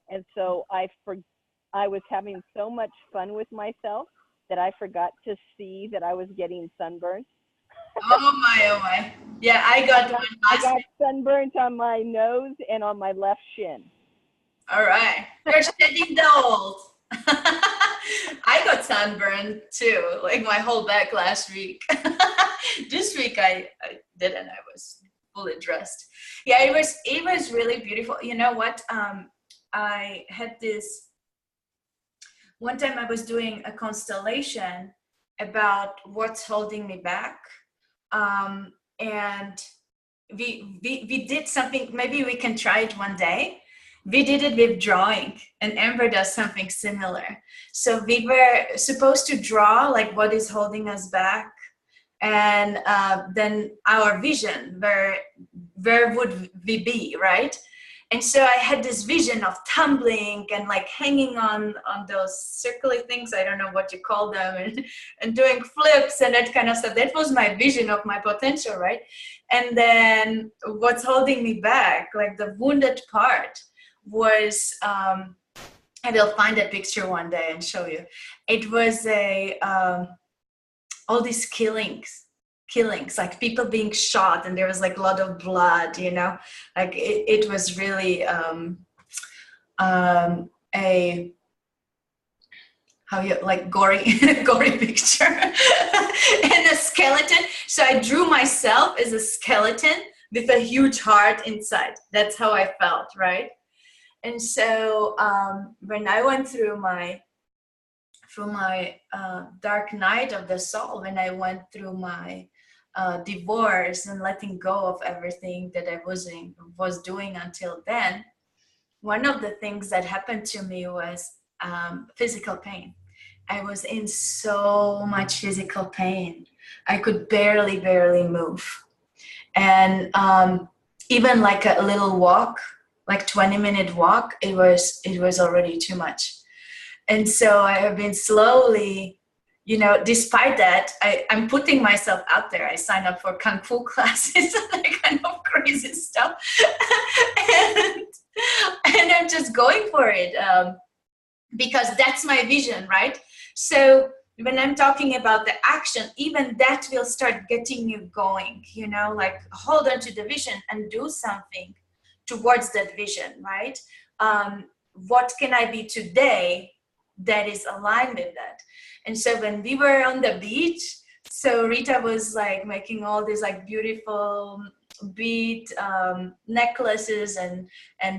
And so I was having so much fun with myself that I forgot to see that I was getting sunburned. Oh my. Yeah, I got one I last got week. sunburnt on my nose and on my left shin. All right. You're shedding the old. I got sunburned too, like my whole back last week. This week I didn't. I was fully dressed. Yeah, it was really beautiful. You know what? I had this one time I was doing a constellation about what's holding me back. And we did something, maybe we can try it one day. We did it with drawing, and Amber does something similar. So we were supposed to draw like what is holding us back, and then our vision, where would we be, right? And so I had this vision of tumbling and like hanging on those circly things, I don't know what you call them, and doing flips and that kind of stuff. That was my vision of my potential, right? And then what's holding me back, like the wounded part, was I will find that picture one day and show you. It was all these killings, like people being shot, and there was like a lot of blood, you know, like it was really a how you like gory picture and a skeleton. So I drew myself as a skeleton with a huge heart inside. That's how I felt, right? And so when I went through my dark night of the soul, when I went through my divorce and letting go of everything that I was doing until then, one of the things that happened to me was physical pain. I was in so much physical pain. I could barely move. And even like a little walk, like 20-minute walk, it was already too much. And so I have been slowly, you know, despite that, I'm putting myself out there. I signed up for Kung Fu classes and that kind of crazy stuff. and I'm just going for it because that's my vision, right? So when I'm talking about the action, even that will start getting you going, you know, like hold on to the vision and do something towards that vision, right? What can I be today that is aligned with that? And so when we were on the beach, so Rita was like making all these like beautiful bead necklaces and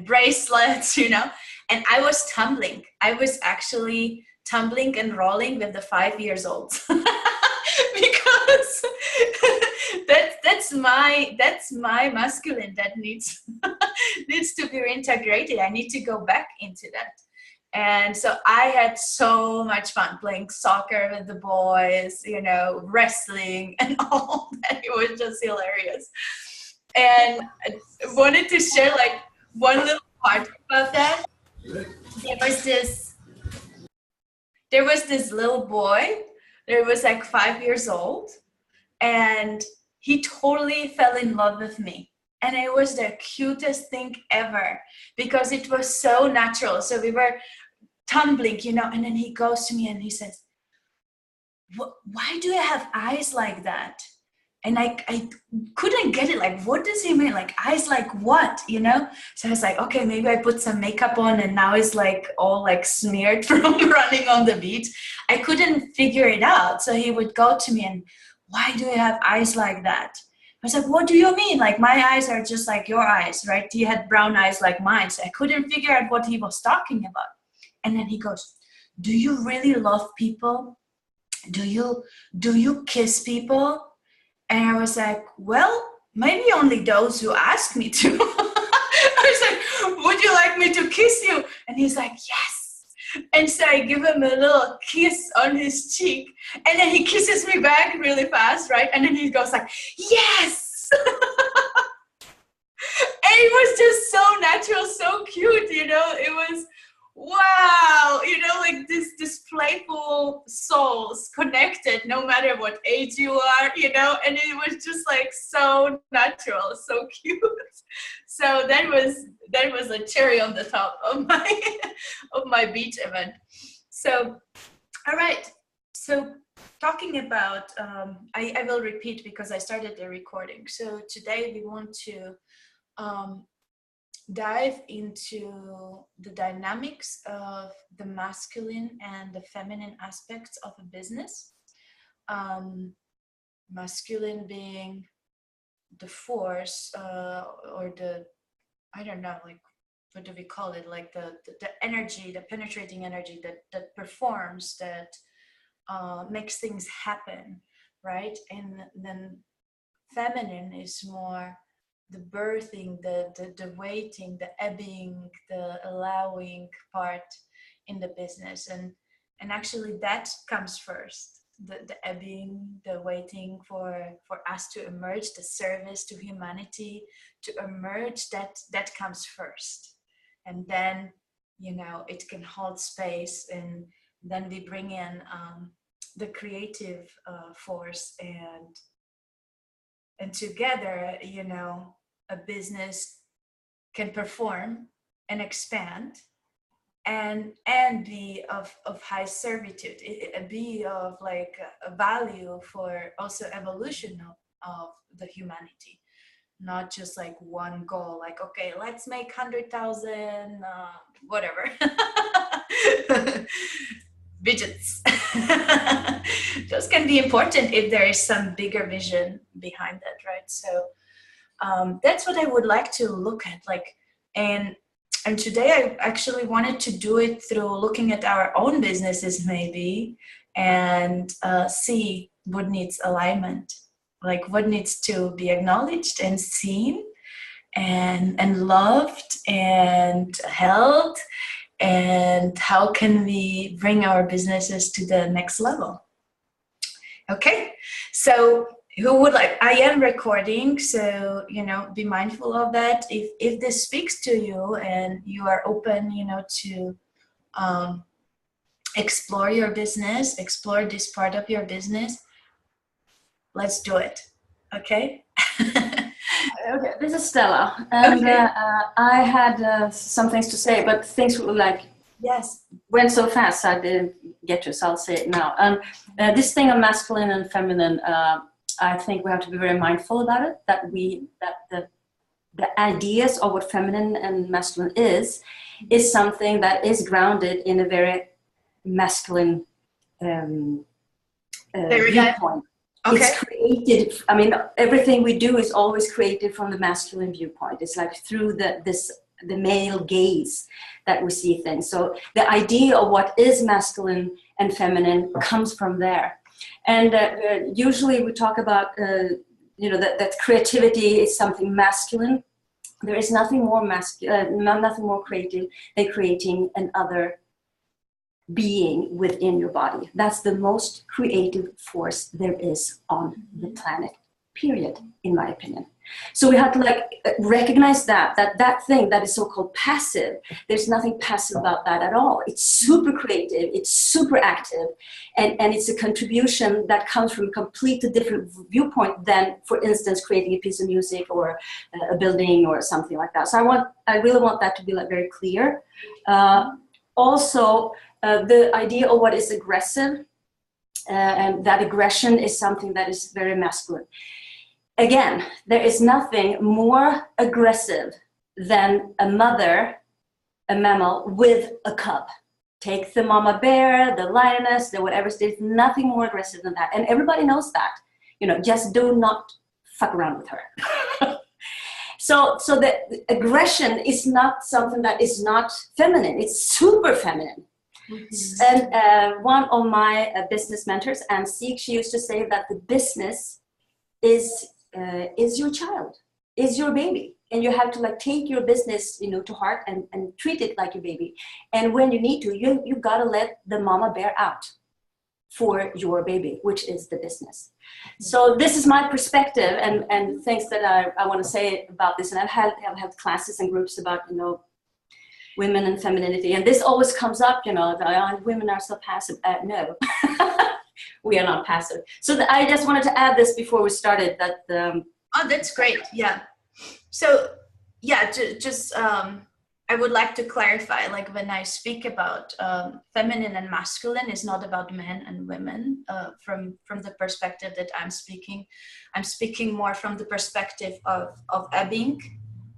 bracelets, you know, and I was tumbling. I was actually tumbling and rolling with the 5 years old because that's my masculine that needs to be reintegrated. I need to go back into that. And so I had so much fun playing soccer with the boys, you know, wrestling and all that. It was just hilarious. And I wanted to share like one little part about that. There was this little boy, there was like 5 years old, and he totally fell in love with me. And it was the cutest thing ever because it was so natural. So we were tumbling, you know, and then he goes to me and he says, why do you have eyes like that? And I couldn't get it. Like, what does he mean? Like, eyes like what, you know? So I was like, okay, maybe I put some makeup on and now it's like all like smeared from running on the beach. I couldn't figure it out. So he would go to me and, why do you have eyes like that? I was like, what do you mean? Like, my eyes are just like your eyes, right? He had brown eyes like mine. So I couldn't figure out what he was talking about. And then he goes, do you really love people? Do you kiss people? And I was like, well, maybe only those who ask me to. I was like, would you like me to kiss you? And he's like, yes. And so I give him a little kiss on his cheek. And then he kisses me back really fast, right? And then he goes like, yes. And it was just so natural, so cute, you know? It was wow, you know, like this playful souls connected no matter what age you are, you know, and it was just like so natural, so cute. So that was a cherry on the top of my of my beach event. So all right, so talking about I will repeat because I started the recording. So today we want to dive into the dynamics of the masculine and the feminine aspects of a business. Masculine being the force or the, I don't know, like, what do we call it? Like the energy, the penetrating energy that performs, that makes things happen, right? And then feminine is more the birthing, the waiting, the ebbing, the allowing part in the business. And actually that comes first. The ebbing, the waiting for us to emerge, the service to humanity to emerge, that comes first. And then, you know, it can hold space, and then we bring in the creative force, and together, you know, a business can perform and expand and be of high servitude, be of like a value for also evolution of the humanity, not just like one goal, like, okay, let's make 100,000 whatever widgets. Those can be important if there is some bigger vision behind that, right? So that's what I would like to look at, like, and today I actually wanted to do it through looking at our own businesses maybe, and see what needs alignment, like what needs to be acknowledged and seen and loved and held, and how can we bring our businesses to the next level. Okay, so who would like, I am recording, so, you know, be mindful of that. If this speaks to you and you are open, you know, to explore your business, explore this part of your business, let's do it. Okay. Okay, this is Stella, and Okay. I had some things to say, but things were like, Yes, went so fast I didn't get to, so I'll say it now. This thing of masculine and feminine, I think we have to be very mindful about it, that the ideas of what feminine and masculine is something that is grounded in a very masculine viewpoint. okay. It's created, I mean, everything we do is always created from the masculine viewpoint. It's like through the male gaze that we see things. So the idea of what is masculine and feminine comes from there. And usually we talk about, you know, that creativity is something masculine. There is nothing more masculine, nothing more creative than creating another being within your body. That's the most creative force there is on the planet, period, in my opinion. So we have to like recognize that thing that is so-called passive, there's nothing passive about that at all. It's super creative, it's super active, and it's a contribution that comes from a completely different viewpoint than, for instance, creating a piece of music or a building or something like that. So I really want that to be like very clear. Also, the idea of what is aggressive, and that aggression is something that is very masculine. Again, there is nothing more aggressive than a mother, a mammal, with a cub. Take the mama bear, the lioness, the whatever, there's nothing more aggressive than that. And everybody knows that. You know, just do not fuck around with her. So the aggression is not something that is not feminine, it's super feminine. Mm-hmm. And one of my business mentors, Anne Sieg, she used to say that the business is your child, is your baby, and you have to like take your business, you know, to heart and treat it like your baby. And when you need to, you gotta let the mama bear out for your baby, which is the business. So this is my perspective and things that I want to say about this. And I've had classes and groups about, you know, women and femininity. And this always comes up, you know, women are so passive. No, we are not passive. So I just wanted to add this before we started that. Oh, that's great. Yeah. So yeah, just I would like to clarify, like when I speak about feminine and masculine, is not about men and women. From the perspective that I'm speaking more from the perspective of ebbing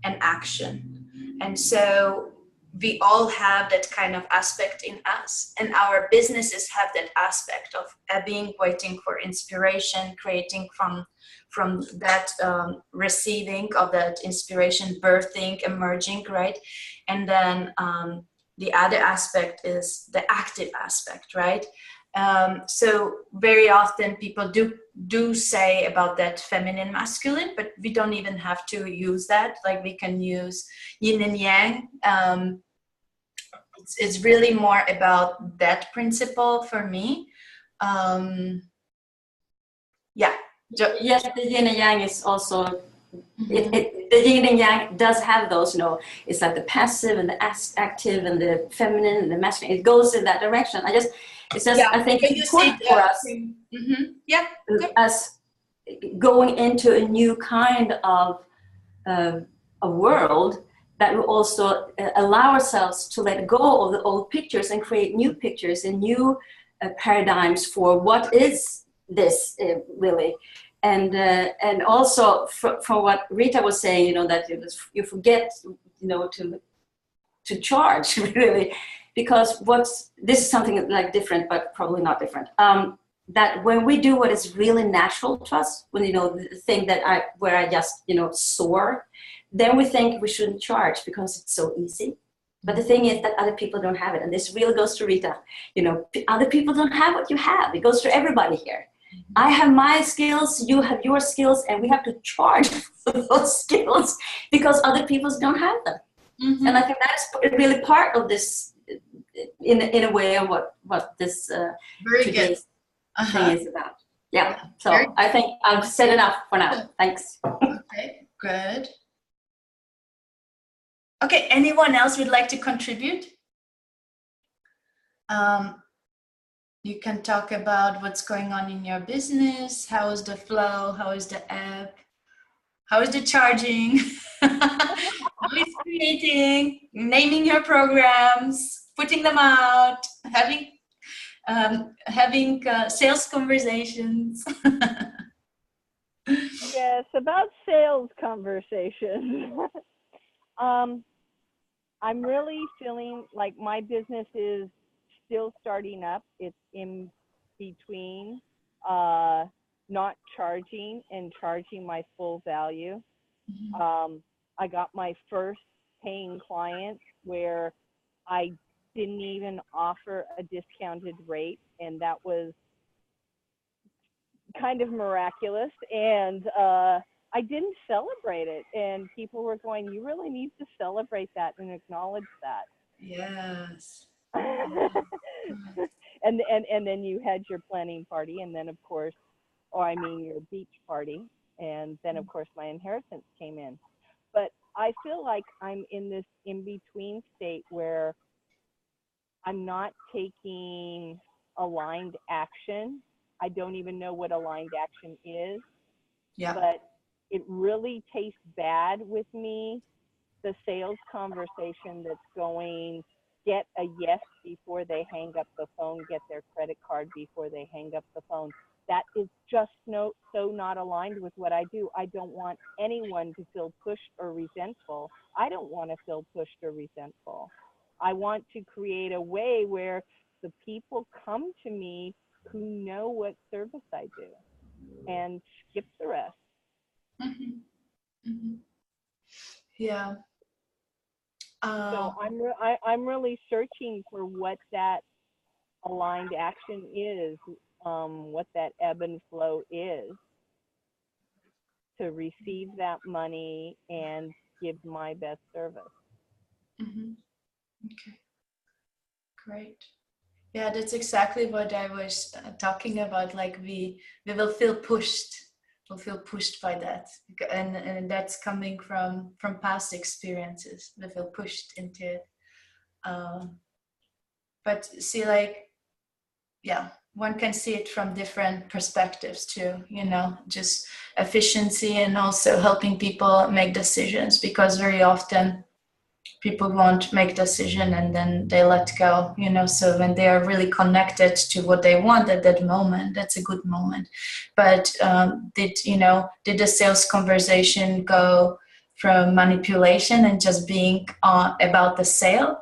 and action. And so we all have that kind of aspect in us, and our businesses have that aspect of being, waiting for inspiration, creating from that, receiving of that inspiration, birthing, emerging, right? And then the other aspect is the active aspect, right? So very often people do say about that feminine masculine, but we don't even have to use that. Like we can use yin and yang. It's really more about that principle for me. Yeah. Yes, the yin and yang is also, the yin and yang does have those, you know, it's like the passive and the active and the feminine and the masculine. It goes in that direction. I think it's important for us, as going into a new kind of a world, that we also allow ourselves to let go of the old pictures and create new pictures and new paradigms for what is this really. And also from what Rita was saying, you know, that you forget, you know, to charge really, because this is something like different, but probably not different. That when we do what is really natural to us, when, you know, the thing where I just, you know, soar, then we think we shouldn't charge because it's so easy. But the thing is that other people don't have it. And this really goes to Rita. You know, other people don't have what you have. It goes to everybody here. I have my skills, you have your skills, and we have to charge for those skills because other people don't have them. And I think that is really part of this, in a way, of what this today's thing is about. Yeah. So I think I've said enough for now. Thanks. Okay, good. Okay, anyone else would like to contribute? You can talk about what's going on in your business. How is the flow? How is the app? How is the charging? How is creating, naming your programs, putting them out, having sales conversations. Yes, about sales conversations. I'm really feeling like my business is still starting up. It's in between not charging and charging my full value. I got my first paying client where I didn't even offer a discounted rate, and that was kind of miraculous. And I didn't celebrate it, and people were going, you really need to celebrate that and acknowledge that. Yes. and then you had your planning party, and then of course, your beach party, and then of course my inheritance came in. But I feel like I'm in this in-between state where I'm not taking aligned action. I don't even know what aligned action is. Yeah. But it really tastes bad with me, the sales conversation that's going, get a yes before they hang up the phone, get their credit card before they hang up the phone. That is just so not aligned with what I do. I don't want anyone to feel pushed or resentful. I don't want to feel pushed or resentful. I want to create a way where the people come to me who know what service I do and skip the rest. Yeah. So I'm really searching for what that aligned action is, what that ebb and flow is, to receive that money and give my best service. Okay, great. Yeah, that's exactly what I was talking about. Like we will feel pushed. We'll feel pushed by that, and that's coming from past experiences. We feel pushed into it. But see, like, yeah, one can see it from different perspectives too, you know, just efficiency and also helping people make decisions, because very often people won't make decision and then they let go, you know. So when they are really connected to what they want at that moment, that's a good moment. But did the sales conversation go from manipulation and just being about the sale,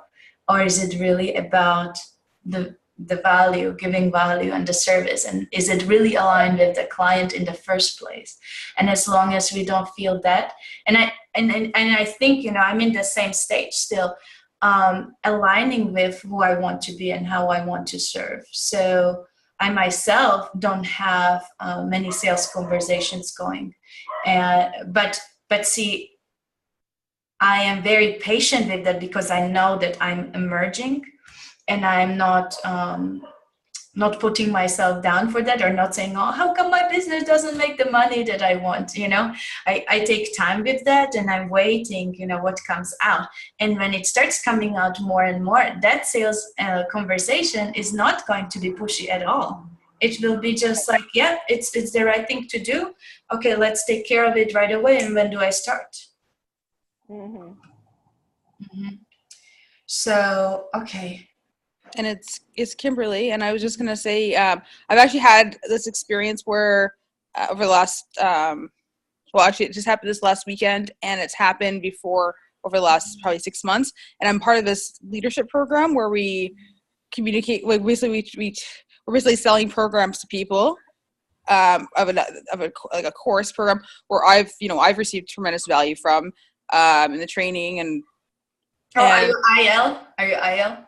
or is it really about the value, giving value and the service, and is it really aligned with the client in the first place? And as long as we don't feel that, and I think, you know, I'm in the same stage still, aligning with who I want to be and how I want to serve. So I myself don't have many sales conversations going, but see, I am very patient with that, because I know that I'm emerging, and I'm not putting myself down for that, or not saying, oh, how come my business doesn't make the money that I want? You know, I take time with that, and I'm waiting, you know, what comes out. And when it starts coming out more and more, that sales conversation is not going to be pushy at all. It will be just like, yeah, it's the right thing to do. Okay, let's take care of it right away. And when do I start? Mm-hmm. Mm-hmm. So, okay. And it's Kimberly, and I was just gonna say, I've actually had this experience where over the last, well, actually, it just happened this last weekend, and it's happened before over the last probably 6 months. And I'm part of this leadership program where we communicate. Like basically, we're basically selling programs to people of a course program where I've received tremendous value from in the training and. Are you IL? Are you IL?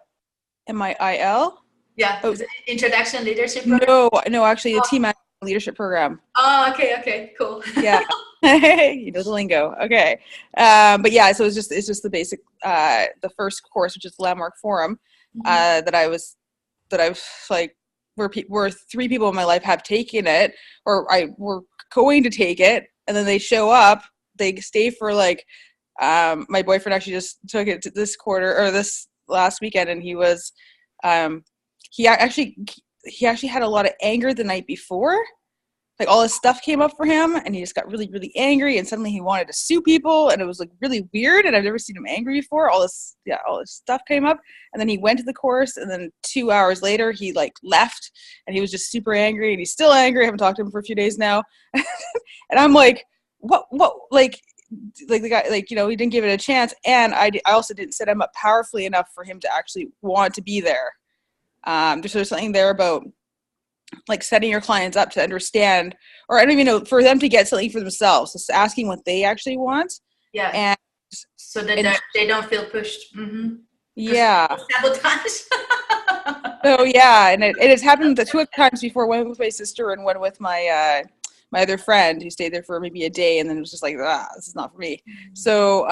Am I IL? Yeah. Oh. Is it Introduction Leadership Program? No, actually the team leadership program. Oh, okay, cool. Yeah. You know the lingo. Okay. But yeah, so it's just the basic, the first course, which is the Landmark Forum, that I've like, where 3 people in my life have taken it, or were going to take it, and then they show up, they stay for like, my boyfriend actually just took it to this quarter, or this last weekend, and he was he actually had a lot of anger the night before. Like all this stuff came up for him, and he just got really, really angry, and suddenly he wanted to sue people, and it was like really weird, and I've never seen him angry before. All this stuff came up, and then he went to the course, and then 2 hours later he like left, and he was just super angry, and he's still angry. I haven't talked to him for a few days now. And I'm like, what like the guy, like, you know, he didn't give it a chance, and I also didn't set him up powerfully enough for him to actually want to be there. There's something there about like setting your clients up to understand, or I don't even know, for them to get something for themselves, just asking what they actually want. Yeah. And so that they don't feel pushed. Mm-hmm. Yeah. Sabotage. So yeah, and it's happened 2 times before. One with my sister and one with my my other friend, who stayed there for maybe a day, and then it was just like, this is not for me. Mm-hmm. So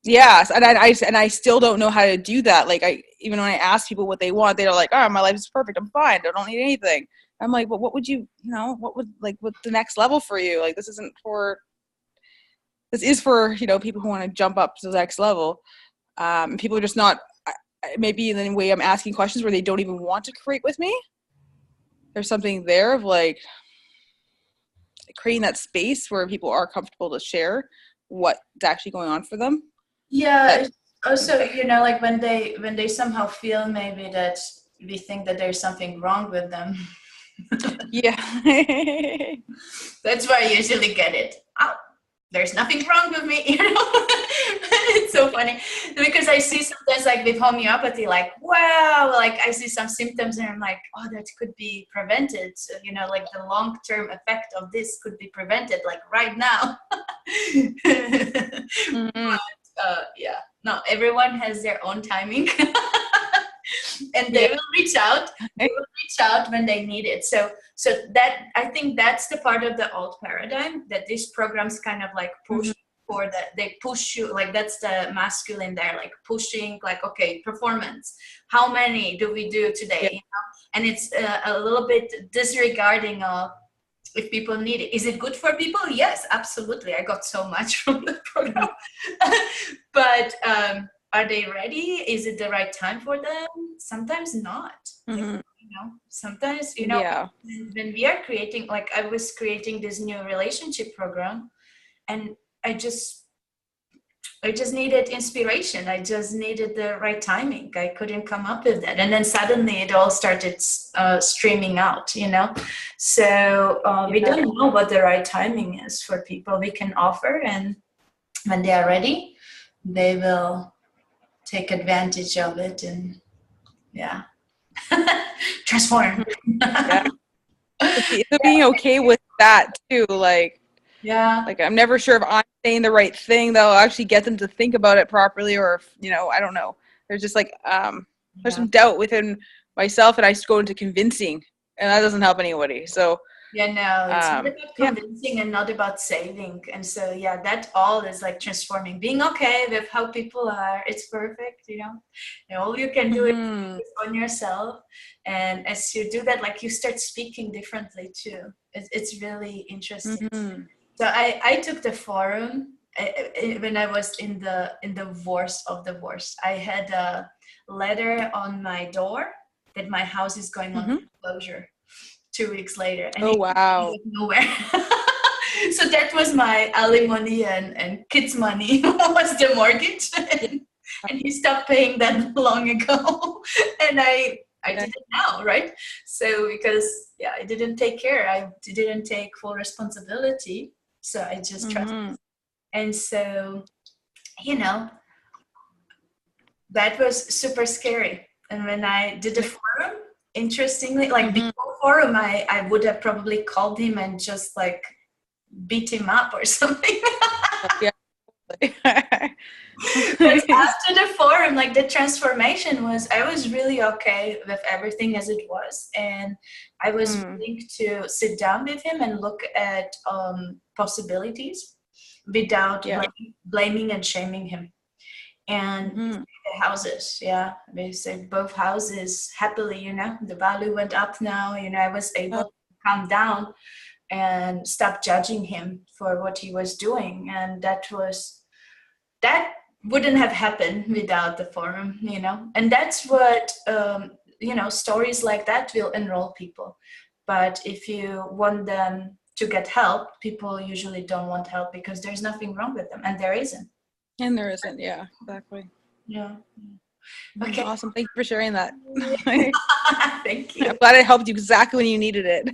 yes, and I still don't know how to do that. Like even when I ask people what they want, they're like, oh, my life is perfect, I'm fine, I don't need anything. I'm like, well, what would you, what would, like, what's the next level for you? Like, this is for, people who want to jump up to the next level. People are just not, maybe in the way I'm asking questions where they don't even want to create with me. There's something there of like creating that space where people are comfortable to share what's actually going on for them. Yeah. Also, like when they somehow feel maybe that we think that there's something wrong with them. Yeah. That's where I usually get it. Oh, there's nothing wrong with me, It's so funny because I see sometimes like with homeopathy, like, wow, like I see some symptoms and I'm like, oh, that could be prevented. So, like the long-term effect of this could be prevented like right now. Mm-hmm. But, yeah, no, everyone has their own timing. And they will reach out. They will reach out when they need it. So that, I think that's the part of the old paradigm, that these programs kind of like push for that. They push you, like that's the masculine there, like pushing, like, okay, performance. How many do we do today? Yeah. And it's a little bit disregarding of if people need it. Is it good for people? Yes, absolutely. I got so much from the program. But are they ready? Is it the right time for them? Sometimes not. Mhm. Sometimes, Yeah. when we are creating, like I was creating this new relationship program, and I just needed inspiration. I just needed the right timing. I couldn't come up with that. And then suddenly it all started streaming out, So we don't know what the right timing is for people. We can offer, and when they are ready, they will take advantage of it and transform. Yeah. So being okay with that too, like I'm never sure if I'm saying the right thing that'll actually get them to think about it properly, or if, I don't know. There's just there's some doubt within myself, and I just go into convincing, and that doesn't help anybody. So it's not about convincing and not about saving. And so that all is like transforming, being okay with how people are. It's perfect, and all you can do is on yourself. And as you do that, like, you start speaking differently too. It's really interesting. So I took the forum when I was in the worst of the worst. I had a letter on my door that my house is going on foreclosure 2 weeks later. And oh, wow. Nowhere. So that was my alimony and kids' money was the mortgage. And he stopped paying that long ago. And I did it now, right? So because I didn't take care. I didn't take full responsibility. So I just trusted. And so, that was super scary. And when I did the forum, interestingly, like before forum, I would have probably called him and just like beat him up or something. But after the forum, like, the transformation was, I was really okay with everything as it was. And I was willing to sit down with him and look at possibilities without blaming and shaming him. And the houses, we said both houses happily, the value went up now. I was able to calm down and stop judging him for what he was doing. And that wouldn't have happened without the forum, and that's what, stories like that will enroll people. But if you want them to get help, people usually don't want help because there's nothing wrong with them, and there isn't. And there isn't, exactly. Yeah. Okay. Awesome. Thank you for sharing that. Thank you. I'm glad it helped you exactly when you needed it.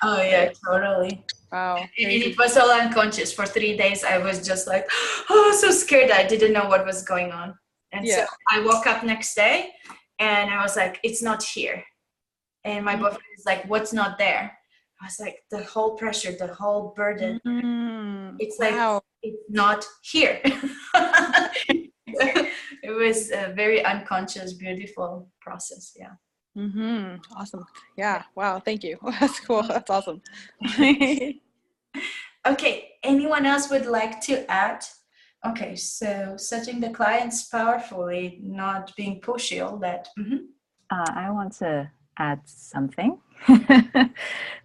Oh yeah, totally. Wow. And it was all unconscious. For 3 days, I was just like, so scared. I didn't know what was going on. And so I woke up next day and I was like, it's not here. And my boyfriend is like, what's not there? I was like, the whole pressure, the whole burden. It's like, it's not here. It was a very unconscious, beautiful process. Yeah. Awesome. Yeah. Wow. Thank you. That's cool. That's awesome. Okay. Anyone else would like to add? Okay. So setting the clients powerfully, not being pushy, all that. I want to add something.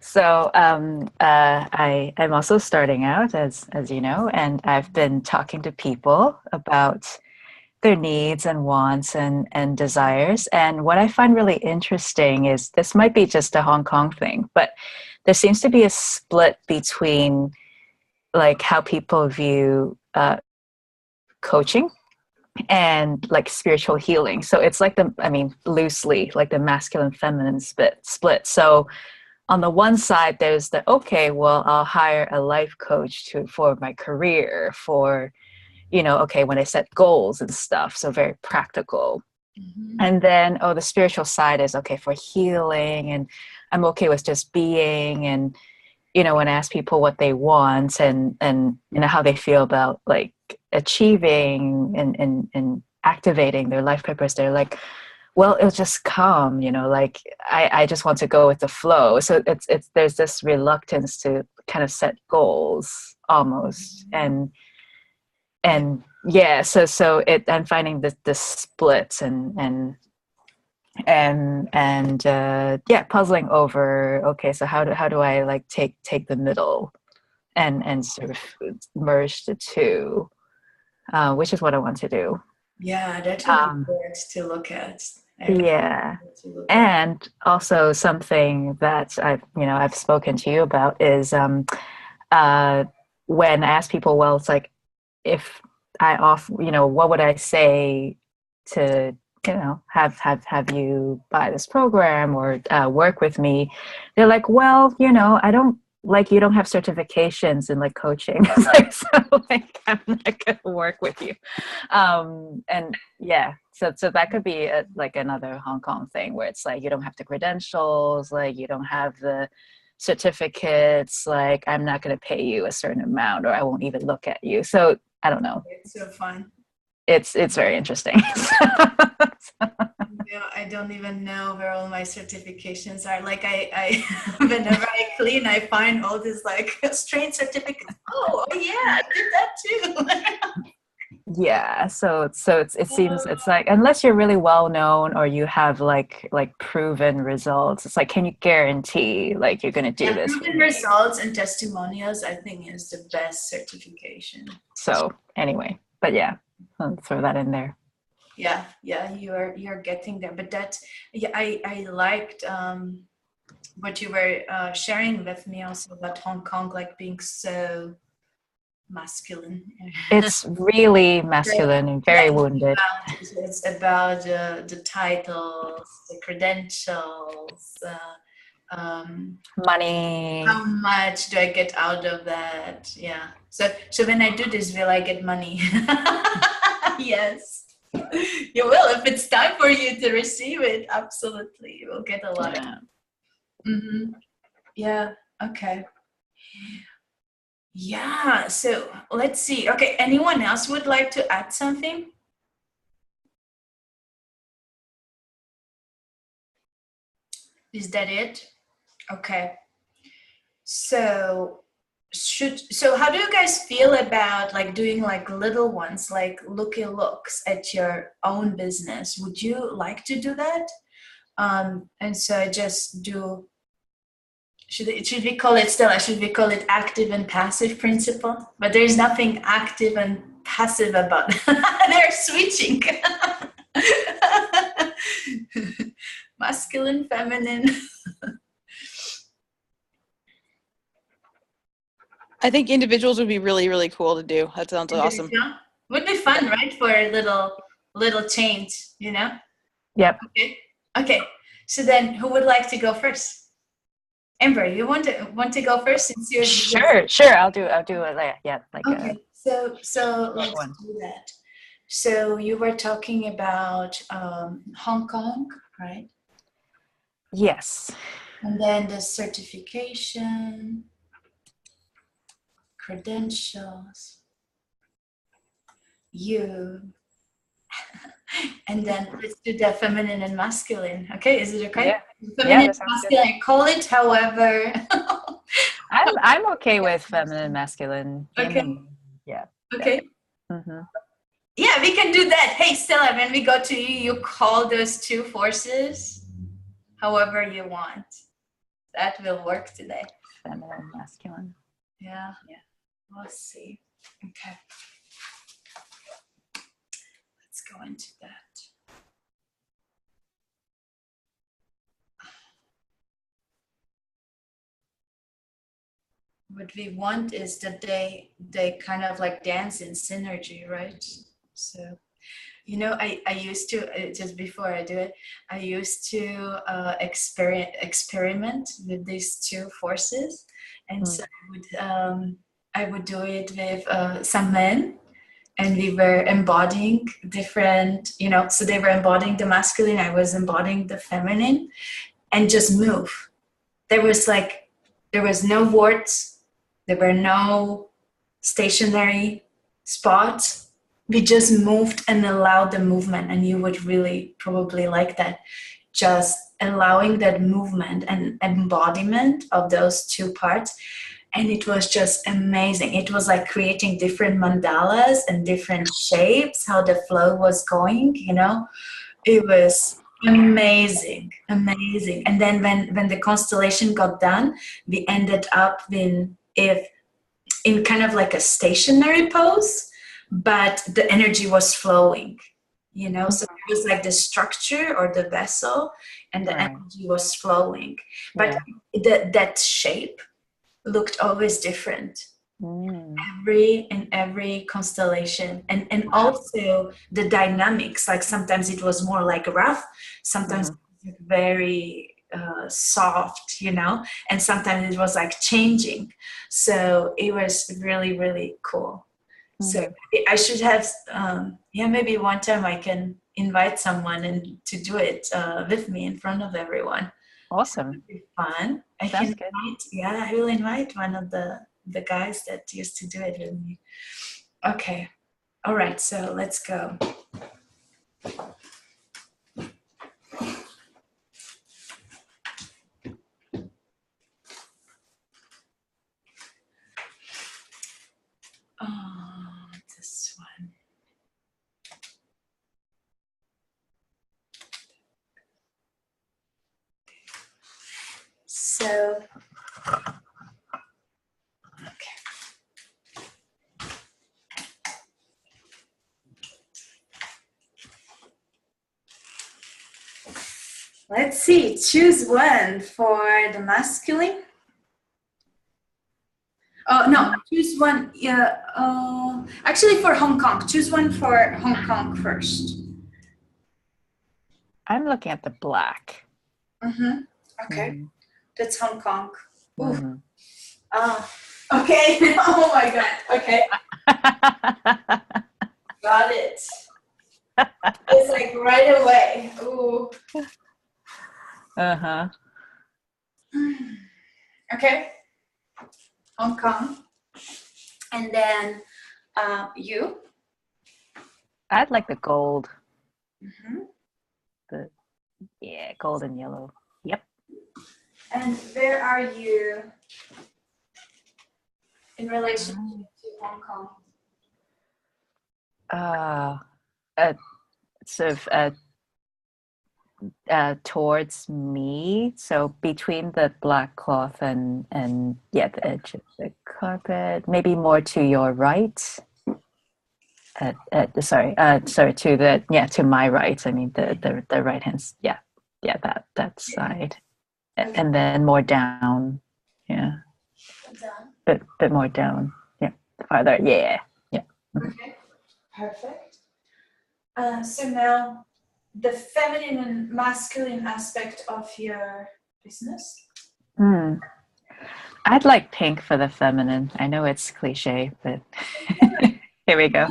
So I'm also starting out, as you know, and I've been talking to people about their needs and wants and desires. And what I find really interesting is, this might be just a Hong Kong thing, but there seems to be a split between like how people view coaching and like spiritual healing. So it's like loosely like the masculine feminine split. So on the one side, there's the, okay, well, I'll hire a life coach for my career, for, okay, when I set goals and stuff. So very practical. And then, the spiritual side is, okay, for healing, and I'm okay with just being, and, when I ask people what they want and how they feel about like achieving and activating their life purpose, they're like, well, it'll just come, like I just want to go with the flow. So there's this reluctance to kind of set goals almost. And so I'm finding the splits and puzzling over, okay, so how do I like take the middle and sort of merge the two, which is what I want to do. Yeah, that would be Um, good to look at. yeah. To look at. And also something that I've spoken to you about is when I ask people, well, it's like if I off, what would I say to, have you buy this program or work with me? They're like, well, I don't like you don't have certifications in like coaching. It's like, so like I'm not gonna work with you. And yeah, so that could be like another Hong Kong thing where it's like you don't have the credentials, like you don't have the certificates, like I'm not going to pay you a certain amount or I won't even look at you. So I don't know. It's so fun. It's very interesting. Yeah, I don't even know where all my certifications are. Like I whenever I clean, I find all these like strange certificates. Oh yeah, I did that too. Yeah, so it seems it's like unless you're really well known or you have like proven results, it's like can you guarantee like you're gonna do this? Proven results and testimonials, I think, is the best certification. So anyway, but yeah, I'll throw that in there. Yeah, you're getting there. But that, yeah, I liked what you were sharing with me also about Hong Kong, like being so masculine. It's really masculine and very wounded. It's about the titles, the credentials, Money. how much do I get out of that? Yeah. So when I do this, will I get money? Yes. You will. If it's time for you to receive it, absolutely. You will get a lot of it. Mm-hmm. Yeah. Okay. Yeah. So let's see. Okay. Anyone else would like to add something? Is that it? Okay. So how do you guys feel about like doing like little ones, like looks at your own business? Would you like to do that? And so I just do, should we call it still, should we call it active and passive principle? But there's nothing active and passive about it. They're switching. Masculine, feminine. I think individuals would be really, really cool to do. That sounds awesome. Would be fun, right? For a little change, you know? Yep. Okay. So then who would like to go first? Amber, you want to go first since you're Sure. I'll do it. Yeah. Okay. So let's do that. So you were talking about Hong Kong, right? Yes. And then the certification, credentials, you, and then let's do the feminine and masculine. Okay, is it okay? Yeah. Feminine and masculine. Call it however. I'm okay with feminine, masculine. Okay. Yeah. Okay. Mm-hmm. Yeah, we can do that. Hey, Stella, when we go to you, you call those two forces however you want. That will work today. Feminine, masculine. Yeah. Let's see. Okay. Let's go into that. What we want is that they kind of like dance in synergy, right? So, I used to, just before I do it, I used to experiment with these two forces. And so I would do it with some men, and we were embodying different, so they were embodying the masculine, I was embodying the feminine, and just move. There was no words, there were no stationary spots. We just moved and allowed the movement, and you would really probably like that. Just allowing that movement and embodiment of those two parts. And it was just amazing. It was like creating different mandalas and different shapes, how the flow was going, It was amazing. And then when the constellation got done, we ended up in kind of like a stationary pose, but the energy was flowing. you know, so it was like the structure or the vessel and the Right. energy was flowing, but that shape looked always different. Mm. In every constellation, and also the dynamics, like sometimes it was more like rough, sometimes very soft, you know, and sometimes it was like changing, so it was really, really cool. So I should have maybe one time I can invite someone and to do it with me in front of everyone. Awesome. It'd be fun. Sounds good. I will invite one of the guys that used to do it with me. Okay. All right. So let's go. Oh, this one. So, let's see. Choose one for the masculine. Oh no, choose one. Yeah. Actually, for Hong Kong, choose one for Hong Kong first. I'm looking at the black. Okay, that's Hong Kong. Mhm. Okay. Oh my God. Okay, got it. It's like right away. Ooh. Okay. Hong Kong. And then you. I'd like the gold. Gold and yellow. Yep. And where are you in relation to Hong Kong? Sort of towards me, so between the black cloth and the edge of the carpet, maybe more to your right. To my right. I mean the right hand. That side, and then more down. Yeah. Down. Bit more down. Yeah. Farther. Yeah. Yeah. Okay. Perfect. So now, the feminine and masculine aspect of your business. I'd like pink for the feminine. I know it's cliche, but here we go.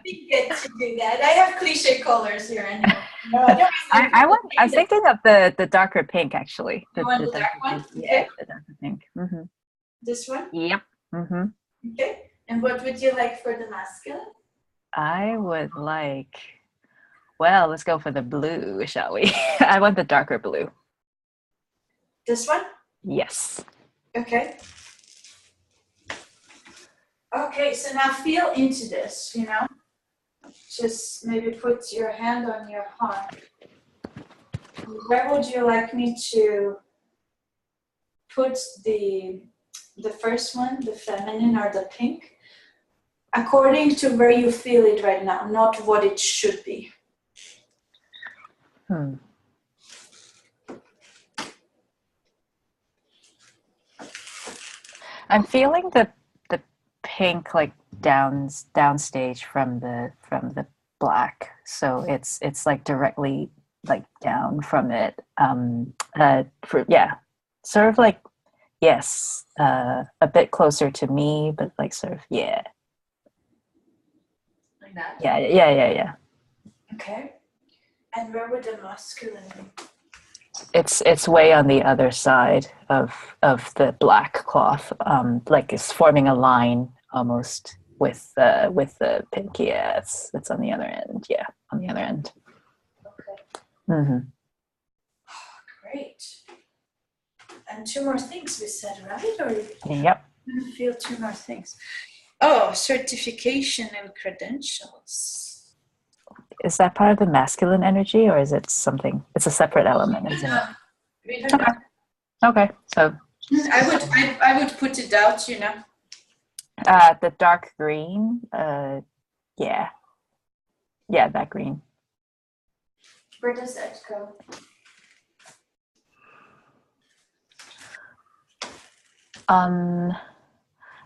We get to do that. I have cliche colors here anyway. I'm thinking of the darker pink, actually. You want the dark one? Yeah, the darker pink. This one? Yep. Okay. And what would you like for the masculine? I would like, well, let's go for the blue, shall we? I want the darker blue. This one? Yes. Okay. Okay, so now feel into this, you know? Just maybe put your hand on your heart. Where would you like me to put the first one, the feminine or the pink? According to where you feel it right now, not what it should be. I'm feeling the pink like downstage from the black, so it's like directly like down from it. Sort of like a bit closer to me, but like sort of like that. Yeah. Okay. And where would the masculine be? It's way on the other side of the black cloth, like it's forming a line almost with the pink. Yeah, it's on the other end. Yeah, on the other end. Okay. Great. And two more things we said, right? Or yep. I feel two more things. Oh, certification and credentials. Is that part of the masculine energy, or is it something? It's a separate element, isn't it? We don't know. Okay. So I would put it out, you know. The dark green. Yeah. Yeah, that green. Where does that go?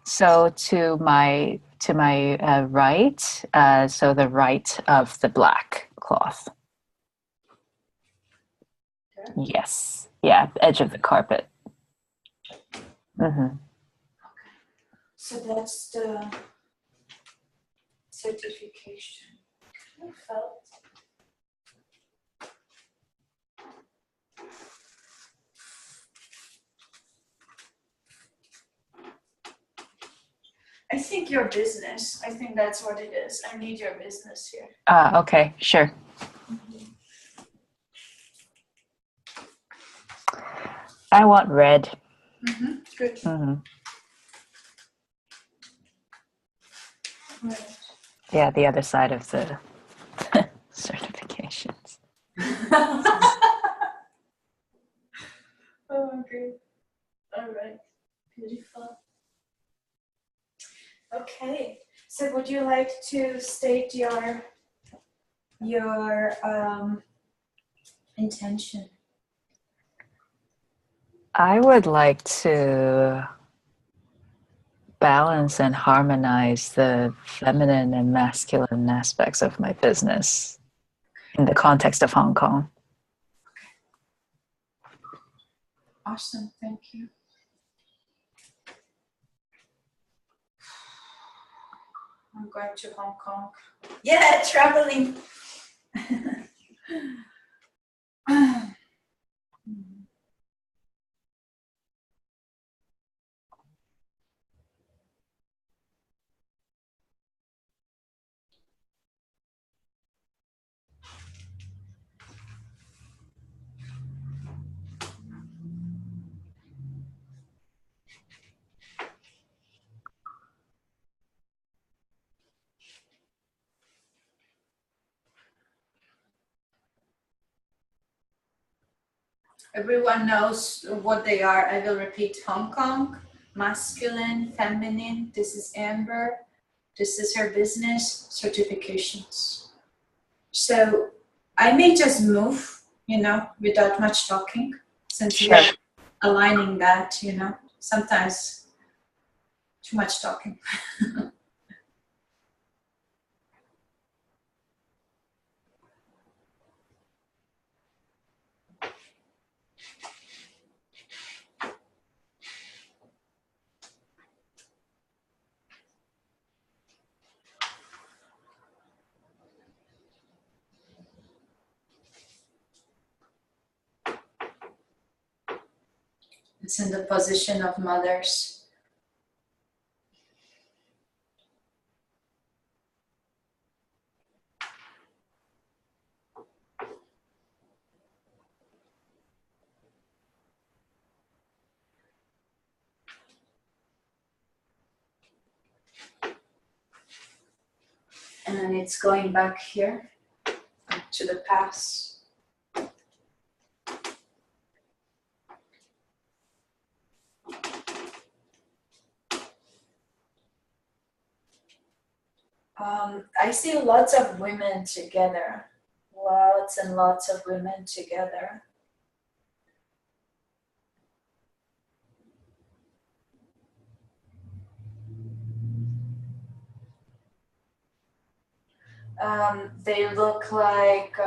So to my right, so the right of the black cloth. There? Yes. Yeah, edge of the carpet. Mm-hmm. So that's the certification. I felt. I think your business. I think that's what it is. I need your business here. Okay, sure. I want red. Mm-hmm. Good. Mm-hmm. Right. Yeah, the other side of the certifications. Oh, great. All right. Beautiful. Okay. So would you like to state your intention? I would like to balance and harmonize the feminine and masculine aspects of my business in the context of Hong Kong. Awesome. Thank you. I'm going to Hong Kong. Yeah, traveling. Everyone knows what they are. I will repeat: Hong Kong, masculine, feminine. This is Amber. This is her business certifications. So I may just move, without much talking, since we are aligning that, sometimes too much talking. It's in the position of mothers. And it's going back here to the past. I see lots of women together, lots and lots of women together. They look like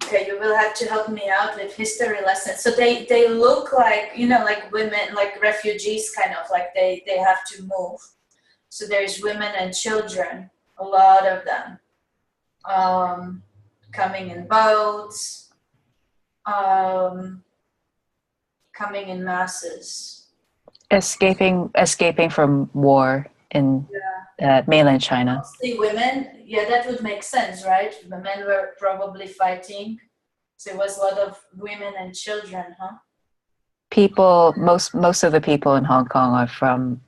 okay, you will have to help me out with history lessons. So they look like, like women, like refugees, kind of like they have to move. So there's women and children, a lot of them, coming in boats, coming in masses. Escaping from war in mainland China. Mostly women. Yeah, that would make sense, right? The men were probably fighting. So it was a lot of women and children, huh? People, most of the people in Hong Kong are from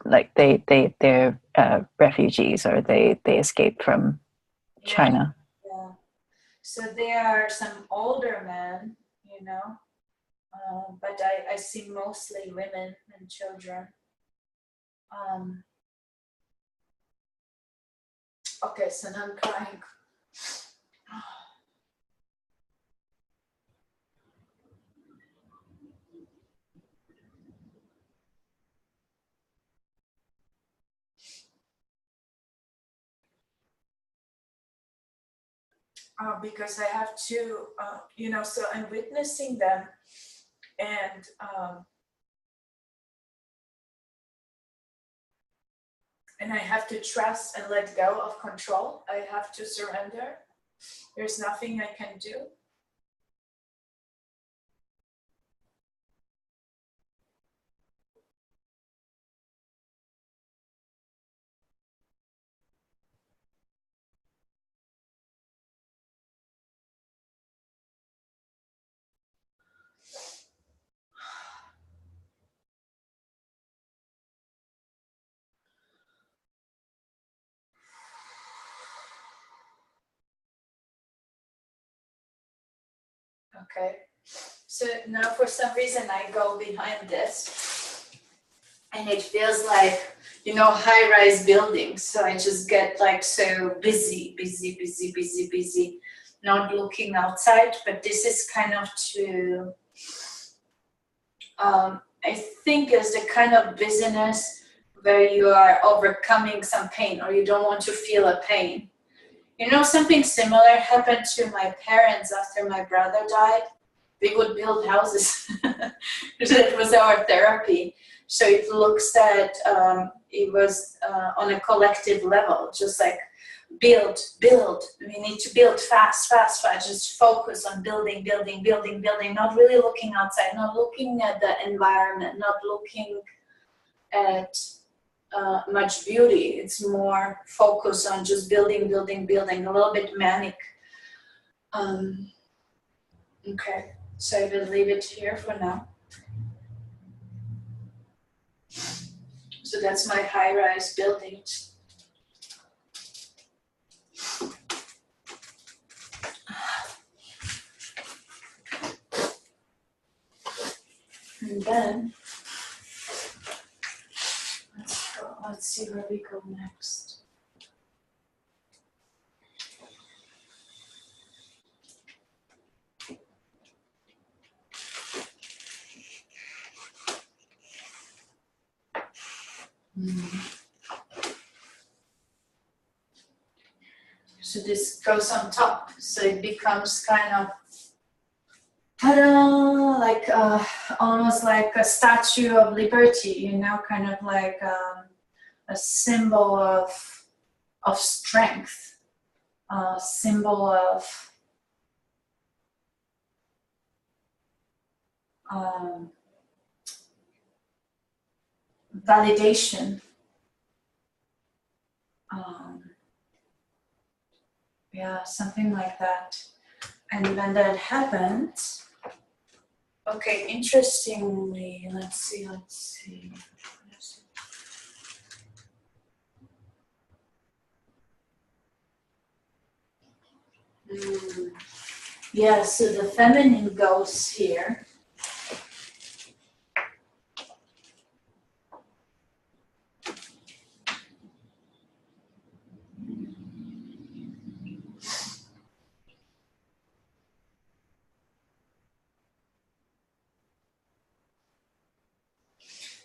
like they're refugees, or they escaped from China. Yeah. So there are some older men, but I see mostly women and children. Okay, so now I'm crying. Because I have to, so I'm witnessing them, and I have to trust and let go of control. I have to surrender. There's nothing I can do. Okay, so now for some reason I go behind this and it feels like, high-rise buildings. So I just get like so busy, not looking outside. But this is kind of to, I think is the kind of busyness where you are overcoming some pain or you don't want to feel a pain. Something similar happened to my parents after my brother died. We would build houses. That was our therapy. So it looks that it was on a collective level, just like build. We need to build fast. Just focus on building, not really looking outside, not looking at the environment, not looking at much beauty. It's more focus on just building, a little bit manic. Okay, so I will leave it here for now. So that's my high-rise buildings. And then let's see where we go next. So this goes on top, so it becomes kind of, like almost like a Statue of Liberty, kind of like a symbol of strength, a symbol of validation. Yeah, something like that. And when that happens, okay, interestingly, let's see. Yeah, so the feminine goes here.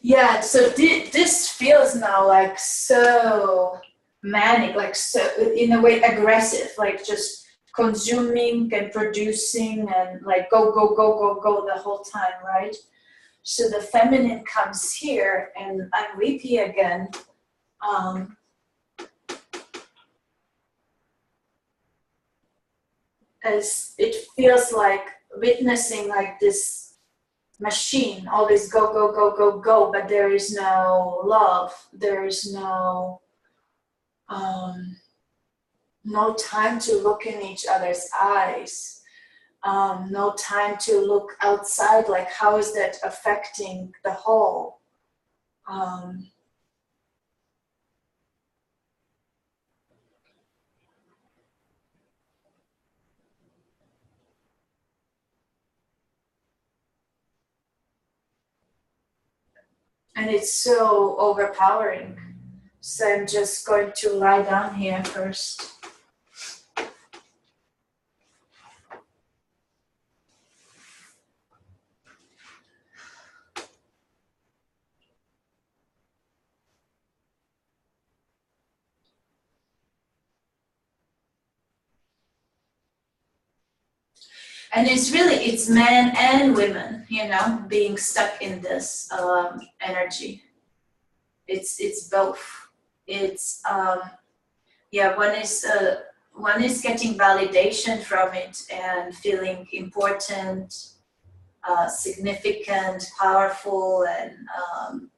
Yeah, so this feels now like so manic, like so in a way aggressive, like just consuming and producing and like go the whole time, right? So the feminine comes here and I'm weepy again. As it feels like witnessing like this machine always go, but there is no love, there is no time to look in each other's eyes, no time to look outside, like how is that affecting the whole. And it's so overpowering. So I'm just going to lie down here first. And it's men and women, you know, being stuck in this energy. It's both. It's yeah, one is getting validation from it and feeling important, significant, powerful, and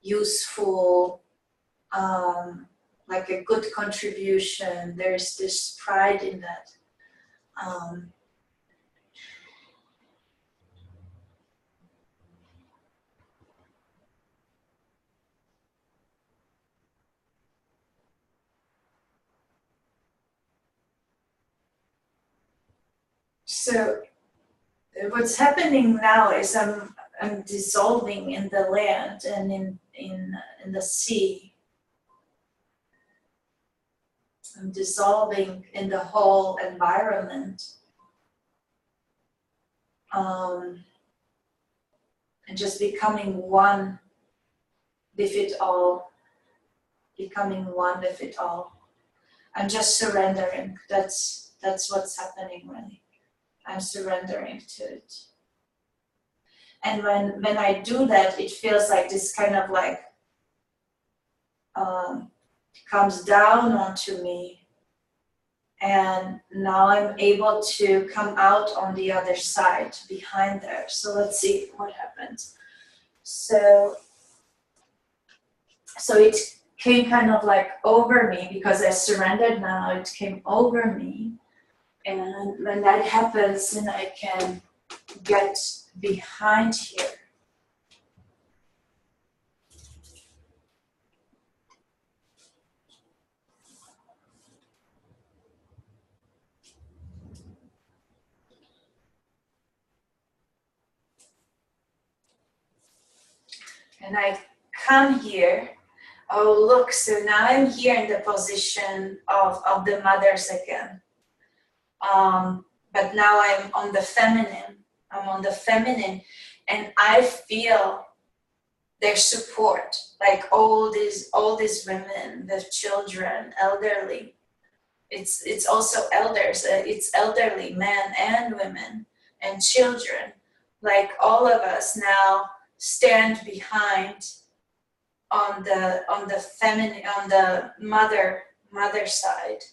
useful, like a good contribution. There's this pride in that. So what's happening now is I'm dissolving in the land and in the sea. I'm dissolving in the whole environment. And just becoming one with it all. Becoming one with it all. I'm just surrendering. That's what's happening, really. I'm surrendering to it. And when I do that, it feels like this kind of like comes down onto me. And now I'm able to come out on the other side, behind there. So let's see what happens. So it came kind of like over me because I surrendered now. It came over me. And when that happens, then I can get behind here. And I come here. Oh, look, so now I'm here in the position of the mothers again. But now I'm on the feminine. I'm on the feminine. And I feel their support, like all these women with children, elderly. It's also elders. It's elderly men and women and children. Like all of us now stand behind on the feminine, on the mother side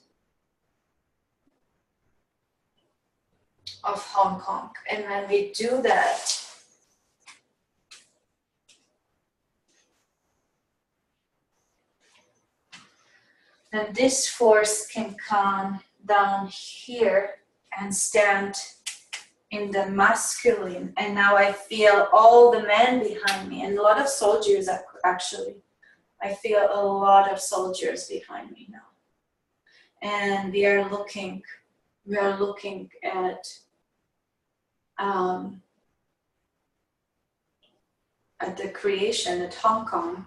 of Hong Kong. And when we do that, then this force can come down here and stand in the masculine. And now I feel all the men behind me and a lot of soldiers actually. I feel a lot of soldiers behind me now. And we are looking at the creation at Hong Kong.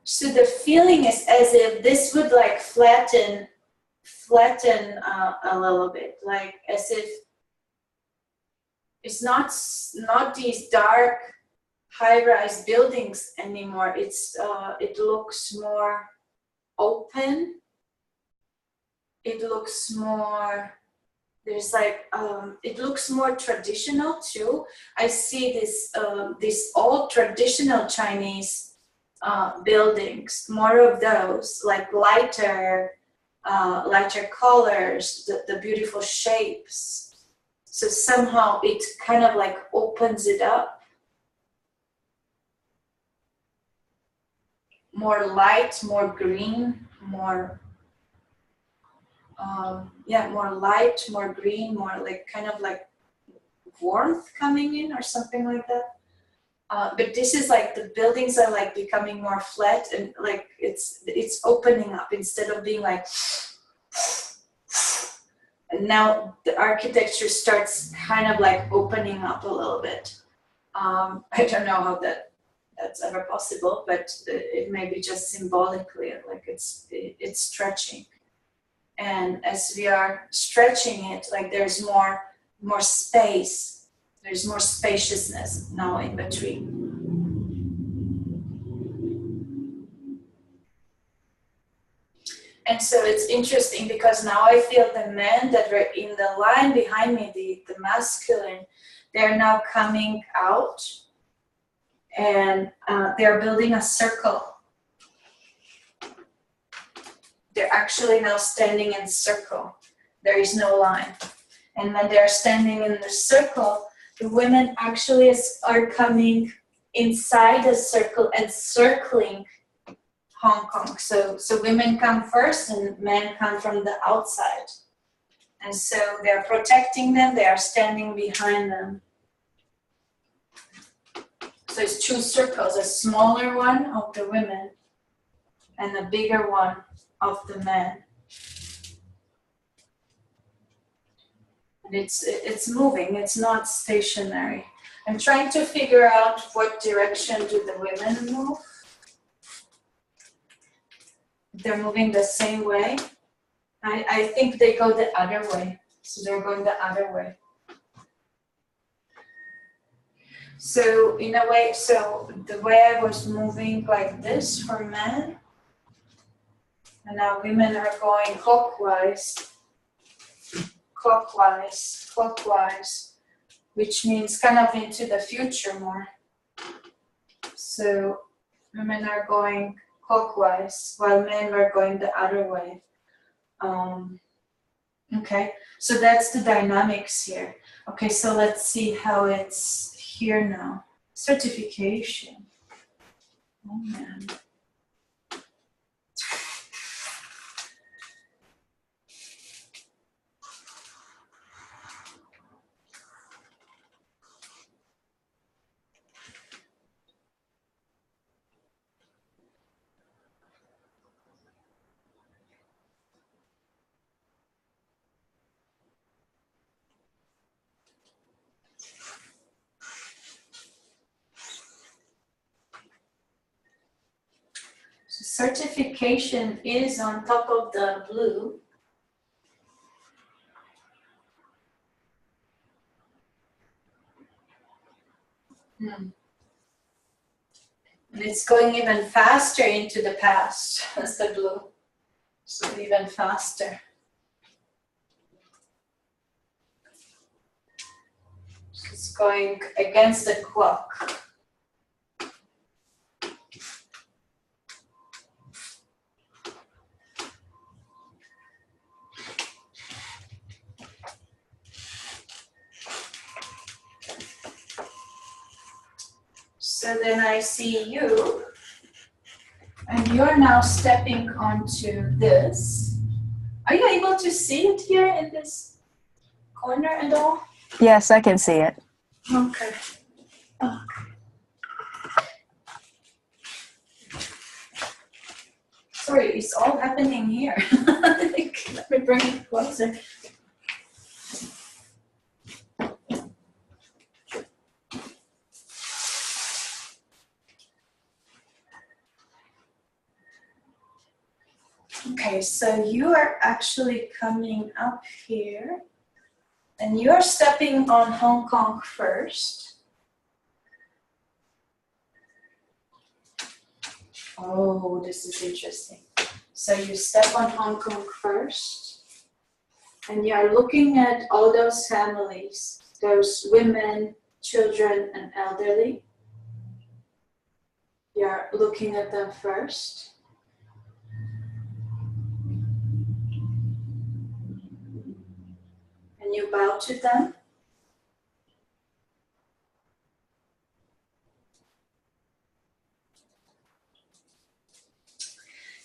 So the feeling is as if this would like flatten a little bit, like as if it's not these dark high-rise buildings anymore. It's it looks more open. It looks more, there's like it looks more traditional too. I see this old traditional Chinese buildings, more of those, like lighter colors, the beautiful shapes. So somehow it kind of like opens it up. More light, more green, more more light, more green, more like kind of like warmth coming in or something like that. But this is like the buildings are like becoming more flat, and like it's opening up instead of being like. And now the architecture starts kind of like opening up a little bit. I don't know how that's ever possible, but it may be just symbolically, like it's stretching. And as we are stretching it, like there's more space, there's more spaciousness now in between. And so it's interesting because now I feel the men that were in the line behind me, the masculine, they're now coming out, and they're building a circle. They're actually now standing in circle. There is no line. And when they're standing in the circle, the women actually are coming inside the circle and circling Hong Kong. So women come first and men come from the outside. And so they're protecting them, they are standing behind them. So it's two circles, a smaller one of the women and a bigger one of the men. And it's moving, it's not stationary. I'm trying to figure out what direction do the women move. They're moving the same way. I think they go the other way. So they're going the other way. So in a way, so the way I was moving like this for men, and now women are going clockwise, clockwise, clockwise, which means kind of into the future more. So women are going clockwise while men were going the other way. Okay, so that's the dynamics here. Okay, so let's see how it's here now. Certification. Oh man. Certification is on top of the blue. And it's going even faster into the past as the blue. So even faster. So it's going against the clock. So then I see you, and you're now stepping onto this. Are you able to see it here in this corner at all? Yes, I can see it. Okay. Sorry, it's all happening here. Let me bring it closer. Okay, so you are actually coming up here, and you're stepping on Hong Kong first. Oh, this is interesting. So you step on Hong Kong first, and you are looking at all those families, those women, children, and elderly. You are looking at them first. And you bow to them.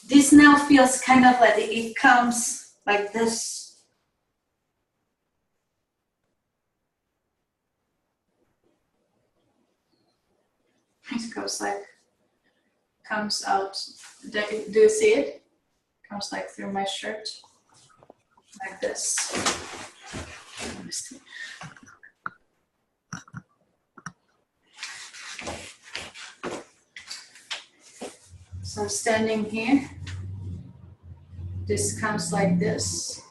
This now feels kind of like it comes like this. It goes like, comes out. Do you see it? Comes like through my shirt, like this. Let me see. So I'm standing here. This comes like this.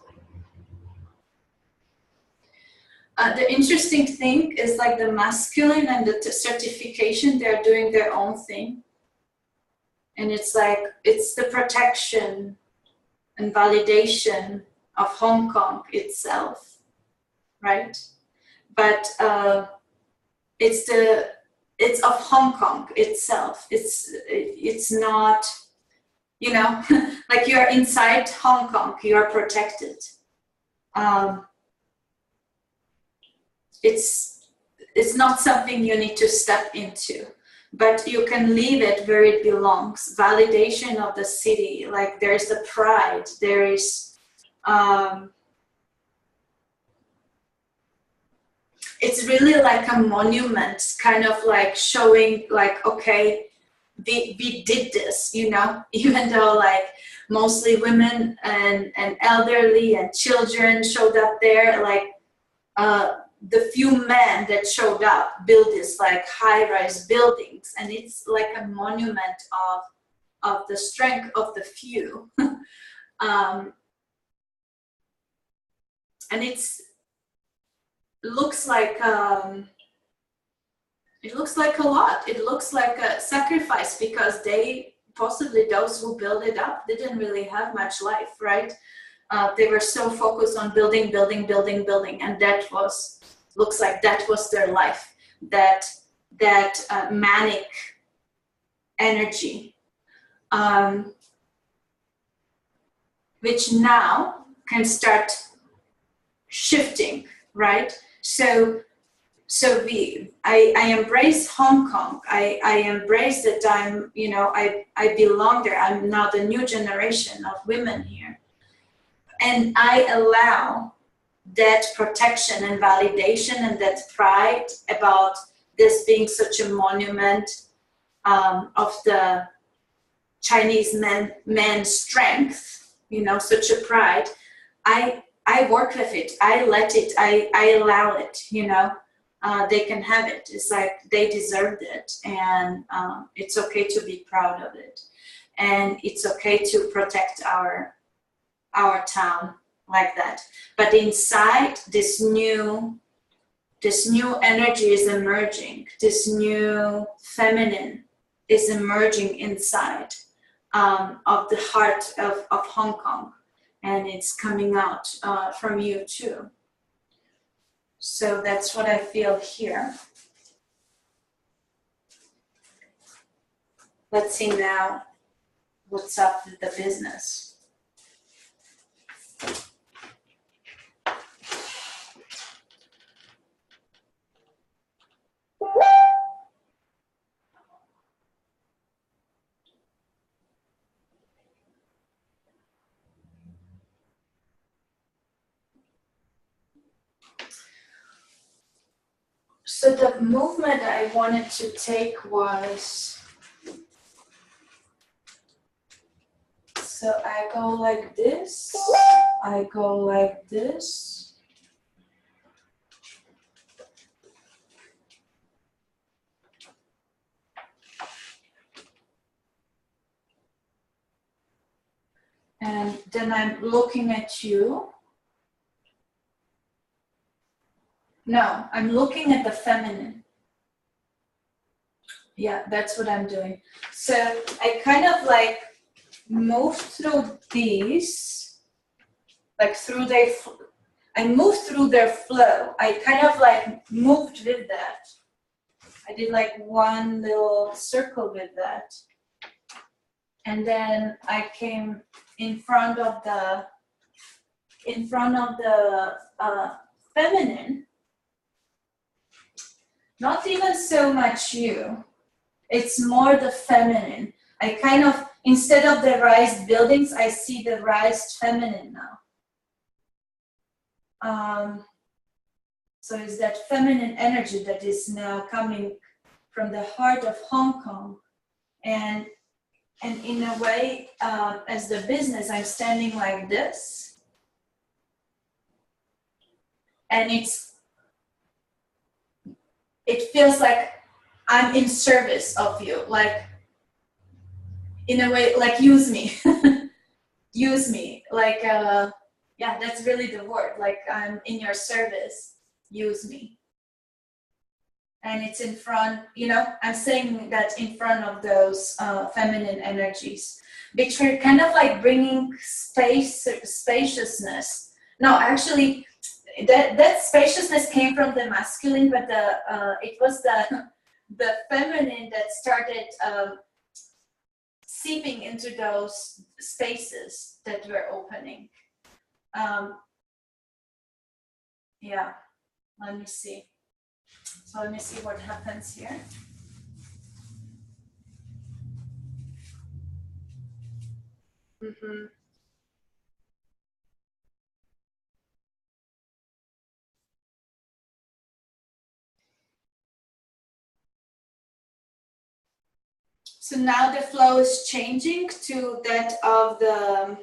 The interesting thing is like the masculine and the certification, they're doing their own thing. And it's like, it's the protection and validation of Hong Kong itself, right? But it's of Hong Kong itself. It's not, you know, like you're inside Hong Kong, you're protected. It's not something you need to step into, but you can leave it where it belongs. Validation of the city, like there's the pride, there is, it's really like a monument, kind of like showing like, okay, we did this, you know, even though like mostly women and elderly and children showed up there, like the few men that showed up built this like high-rise buildings, and it's like a monument of the strength of the few. And looks like it looks like a lot. It looks like a sacrifice, because they, possibly those who built it up, didn't really have much life, right? They were so focused on building, and that was, looks like that was their life, that manic energy, which now can start shifting, right? So I embrace Hong Kong. I embrace that I'm, you know, I belong there. I'm now the new generation of women here. And I allow that protection and validation and that pride about this being such a monument of the Chinese man's strength, you know, such a pride. I work with it. I let it, I allow it, you know. They can have it. It's like they deserved it, and it's okay to be proud of it, and it's okay to protect our town like that. But inside, this new energy is emerging. This new feminine is emerging inside of the heart of Hong Kong, and it's coming out from you too. So that's what I feel here. Let's see now what's up with the business. So the movement I wanted to take was, so I go like this, I go like this, and then I'm looking at you. No, I'm looking at the feminine. Yeah, that's what I'm doing. So I kind of like move through these, like through their, I moved through their flow. I kind of like moved with that. I did like one little circle with that. And then I came in front of the feminine. Not even so much you, it's more the feminine. I kind of, instead of the raised buildings, I see the raised feminine now. So it's that feminine energy that is now coming from the heart of Hong Kong. And in a way, as the business, I'm standing like this. And it feels like I'm in service of you, like, in a way, like, use me. Use me, like, yeah, that's really the word, like, I'm in your service, use me. And it's in front, you know, I'm saying that in front of those feminine energies, which were kind of like bringing spaciousness. No, actually, that spaciousness came from the masculine, but it was the feminine that started seeping into those spaces that we're opening. Yeah, let me see. So let me see what happens here. Mm-hmm. So now the flow is changing to that of the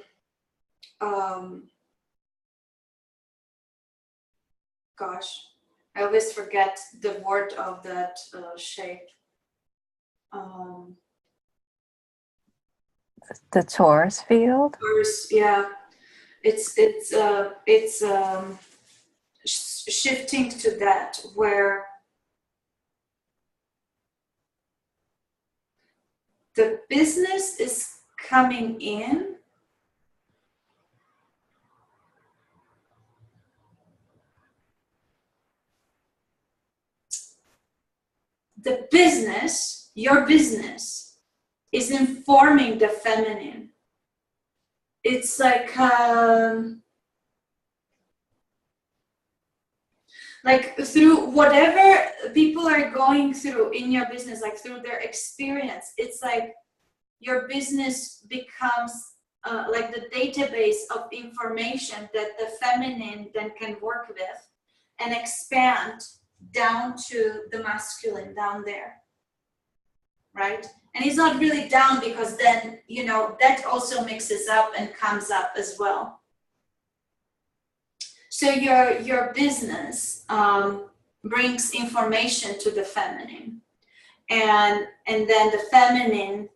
gosh, I always forget the word of that shape. The torus field. Torus, yeah, it's shifting to that, where the business is coming in. The business, your business, is informing the feminine. It's like through whatever people are going through in your business, like through their experience, it's like your business becomes like the database of information that the feminine then can work with and expand down to the masculine down there, right? And it's not really down, because then, you know, that also mixes up and comes up as well. So your business brings information to the feminine, and then the feminine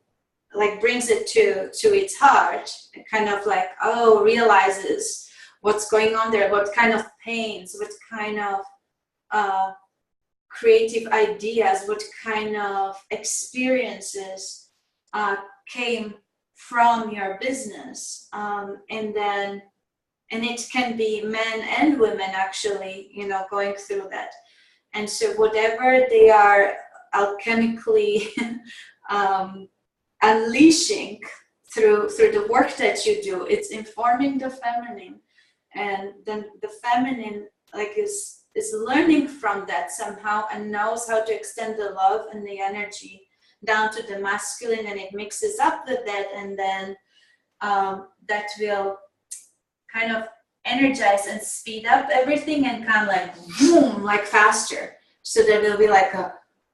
like brings it to its heart, kind of like, oh, realizes what's going on there, what kind of pains, what kind of creative ideas, what kind of experiences came from your business, and it can be men and women actually, you know, going through that. And so whatever they are alchemically unleashing through the work that you do, it's informing the feminine, and then the feminine like is learning from that somehow and knows how to extend the love and the energy down to the masculine, and it mixes up with that, and then that will kind of energize and speed up everything and kind of like boom, like faster, so that it'll be like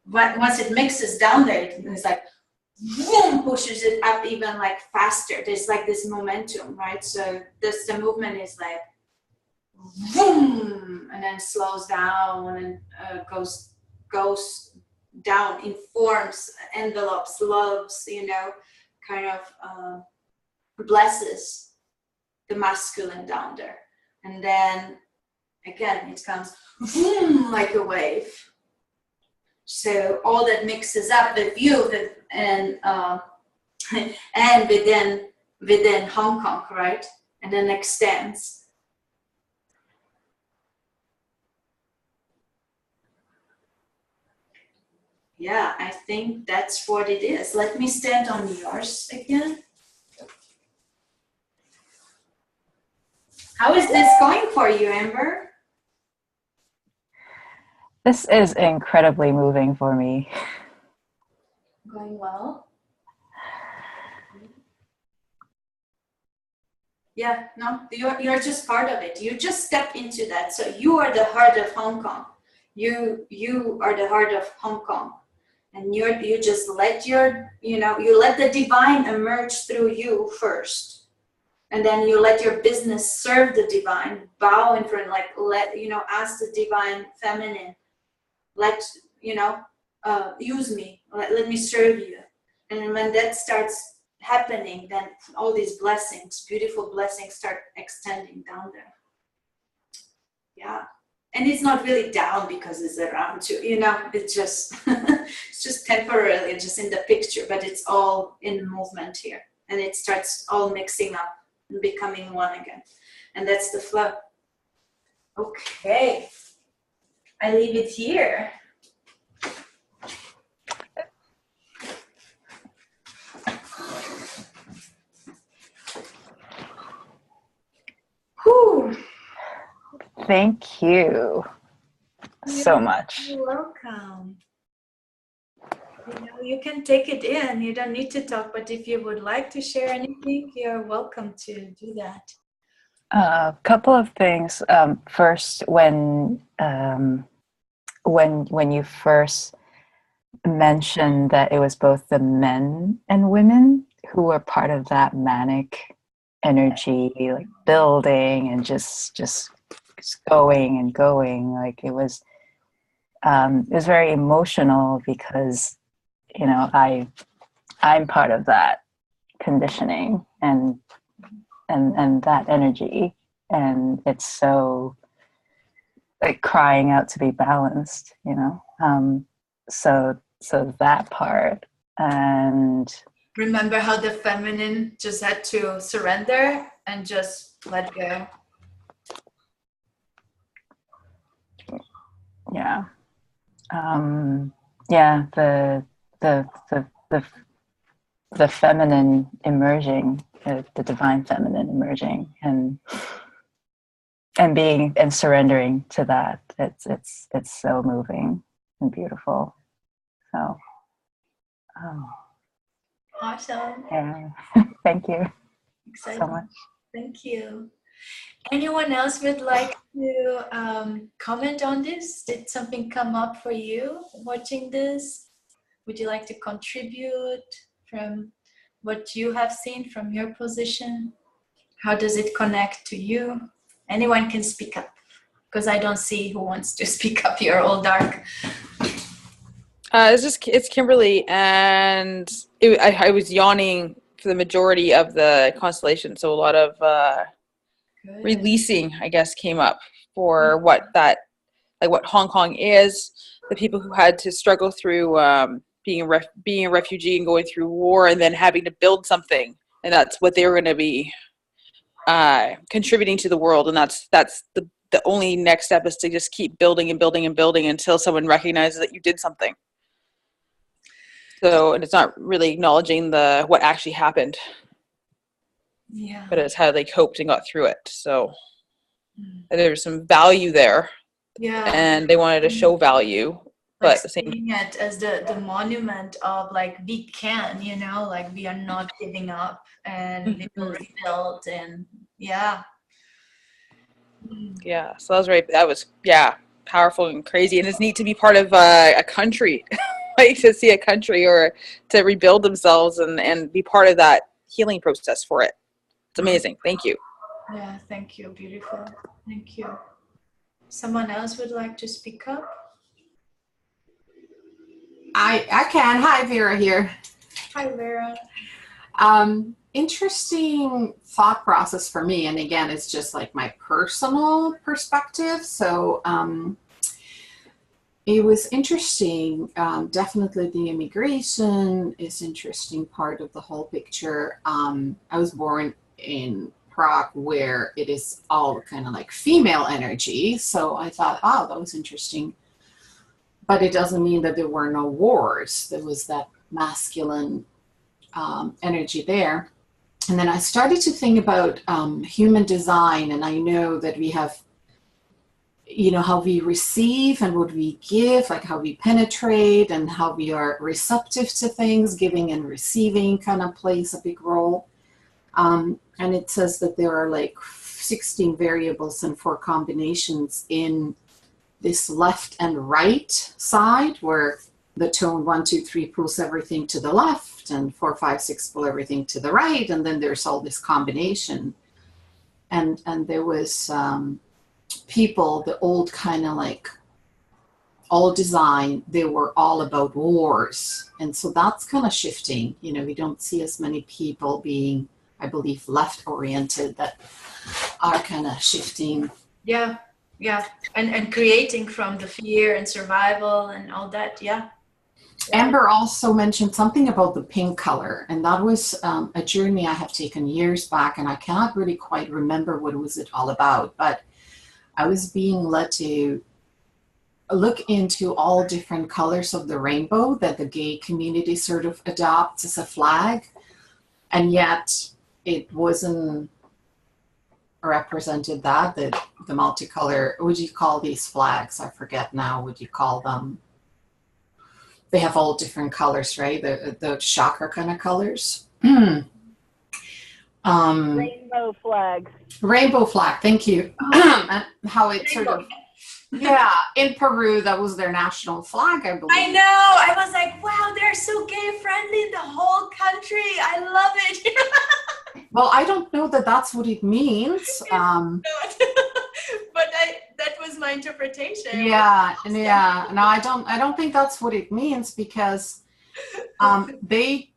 once it mixes down there, it's like boom, pushes it up even like faster. There's like this momentum, right? So the movement is like boom, and then slows down and goes down, informs, envelopes, loves, you know, kind of blesses the masculine down there. And then again it comes boom, like a wave. So all that mixes up with you and within Hong Kong, right? And then extends. Yeah, I think that's what it is. Let me stand on yours again. How is this going for you, Amber? This is incredibly moving for me. Going well? Yeah, no, you're just part of it. You just step into that. So you are the heart of Hong Kong. You are the heart of Hong Kong. And you just let you let the divine emerge through you first. And then you let your business serve the divine, bow in front, like ask the divine feminine, use me, let me serve you. And when that starts happening, then all these blessings, beautiful blessings, start extending down there. Yeah. And it's not really down because it's around you, it's just it's just temporarily, just in the picture, but it's all in movement here. And it starts all mixing up and becoming one again. And that's the flow. Okay. I leave it here. Whew. Thank you so much. You're welcome. You can take it in. You don't need to talk, but if you would like to share anything, you're welcome to do that. A couple of things. First, when you first mentioned that it was both the men and women who were part of that manic energy, like building and just going and going, like it was very emotional because I'm part of that conditioning and that energy, and it's so like crying out to be balanced, so that part. And remember how the feminine just had to surrender and just let go. Yeah. The feminine emerging, the divine feminine emerging, and being and surrendering to that. It's so moving and beautiful. So, Awesome. yeah. Thank you so much. Thank you. Anyone else would like to comment on this? Did something come up for you watching this? Would you like to contribute from what you have seen from your position? How does it connect to you? Anyone can speak up, because I don't see who wants to speak up. You're all dark. It's Kimberly, and I was yawning for the majority of the constellation, so a lot of releasing, I guess, came up for what Hong Kong is, the people who had to struggle through being a refugee and going through war, and then having to build something, and that's what they were going to be contributing to the world, and that's the only next step is to just keep building and building and building until someone recognizes that you did something. So, and it's not really acknowledging what actually happened, but it's how they coped and got through it. So there was some value there, and they wanted to show value, but the same. Seeing it as the monument of like we can, like we are not giving up, and we will rebuild, and yeah. So that was powerful and crazy, and it's neat to be part of a country. Like to see a country or to rebuild themselves and be part of that healing process for it. It's amazing. Thank you. Yeah, thank you. Beautiful. Thank you. Someone else would like to speak up? I can. Hi, Vera here. Hi, Vera. Interesting thought process for me. And again, it's just like my personal perspective. So it was interesting. Definitely the immigration is interesting part of the whole picture. I was born in Prague where it is all kind of like female energy. So I thought, oh, that was interesting. But it doesn't mean that there were no wars. There was that masculine energy there. And then I started to think about human design, and I know that we have, how we receive and what we give, like how we penetrate and how we are receptive to things, giving and receiving kind of plays a big role. And it says that there are like 16 variables and 4 combinations in this left and right side, where the tone 1, 2, 3 pulls everything to the left, and 4, 5, 6 pull everything to the right, and then there's all this combination. And there was people, the old kind of like old design, they were all about wars, and so that's kind of shifting. You know, we don't see as many people being, I believe, left oriented, that are kind of shifting. Yeah, and creating from the fear and survival and all that. Yeah. Amber also mentioned something about the pink color, and that was a journey I have taken years back, and I cannot really quite remember what was it all about, but I was being led to look into all different colors of the rainbow that the gay community sort of adopts as a flag, and yet it wasn't represented that the multicolor, what do you call these flags? I forget now what you call them. They have all different colors, right? The chakra kind of colors. Rainbow flags. Rainbow flag, thank you. And how it sort of, yeah, in Peru, that was their national flag, I believe. I know. I was like, wow, they're so gay friendly in the whole country. I love it. Well, I don't know that that's what it means. But that was my interpretation. Yeah. No, I don't think that's what it means, because they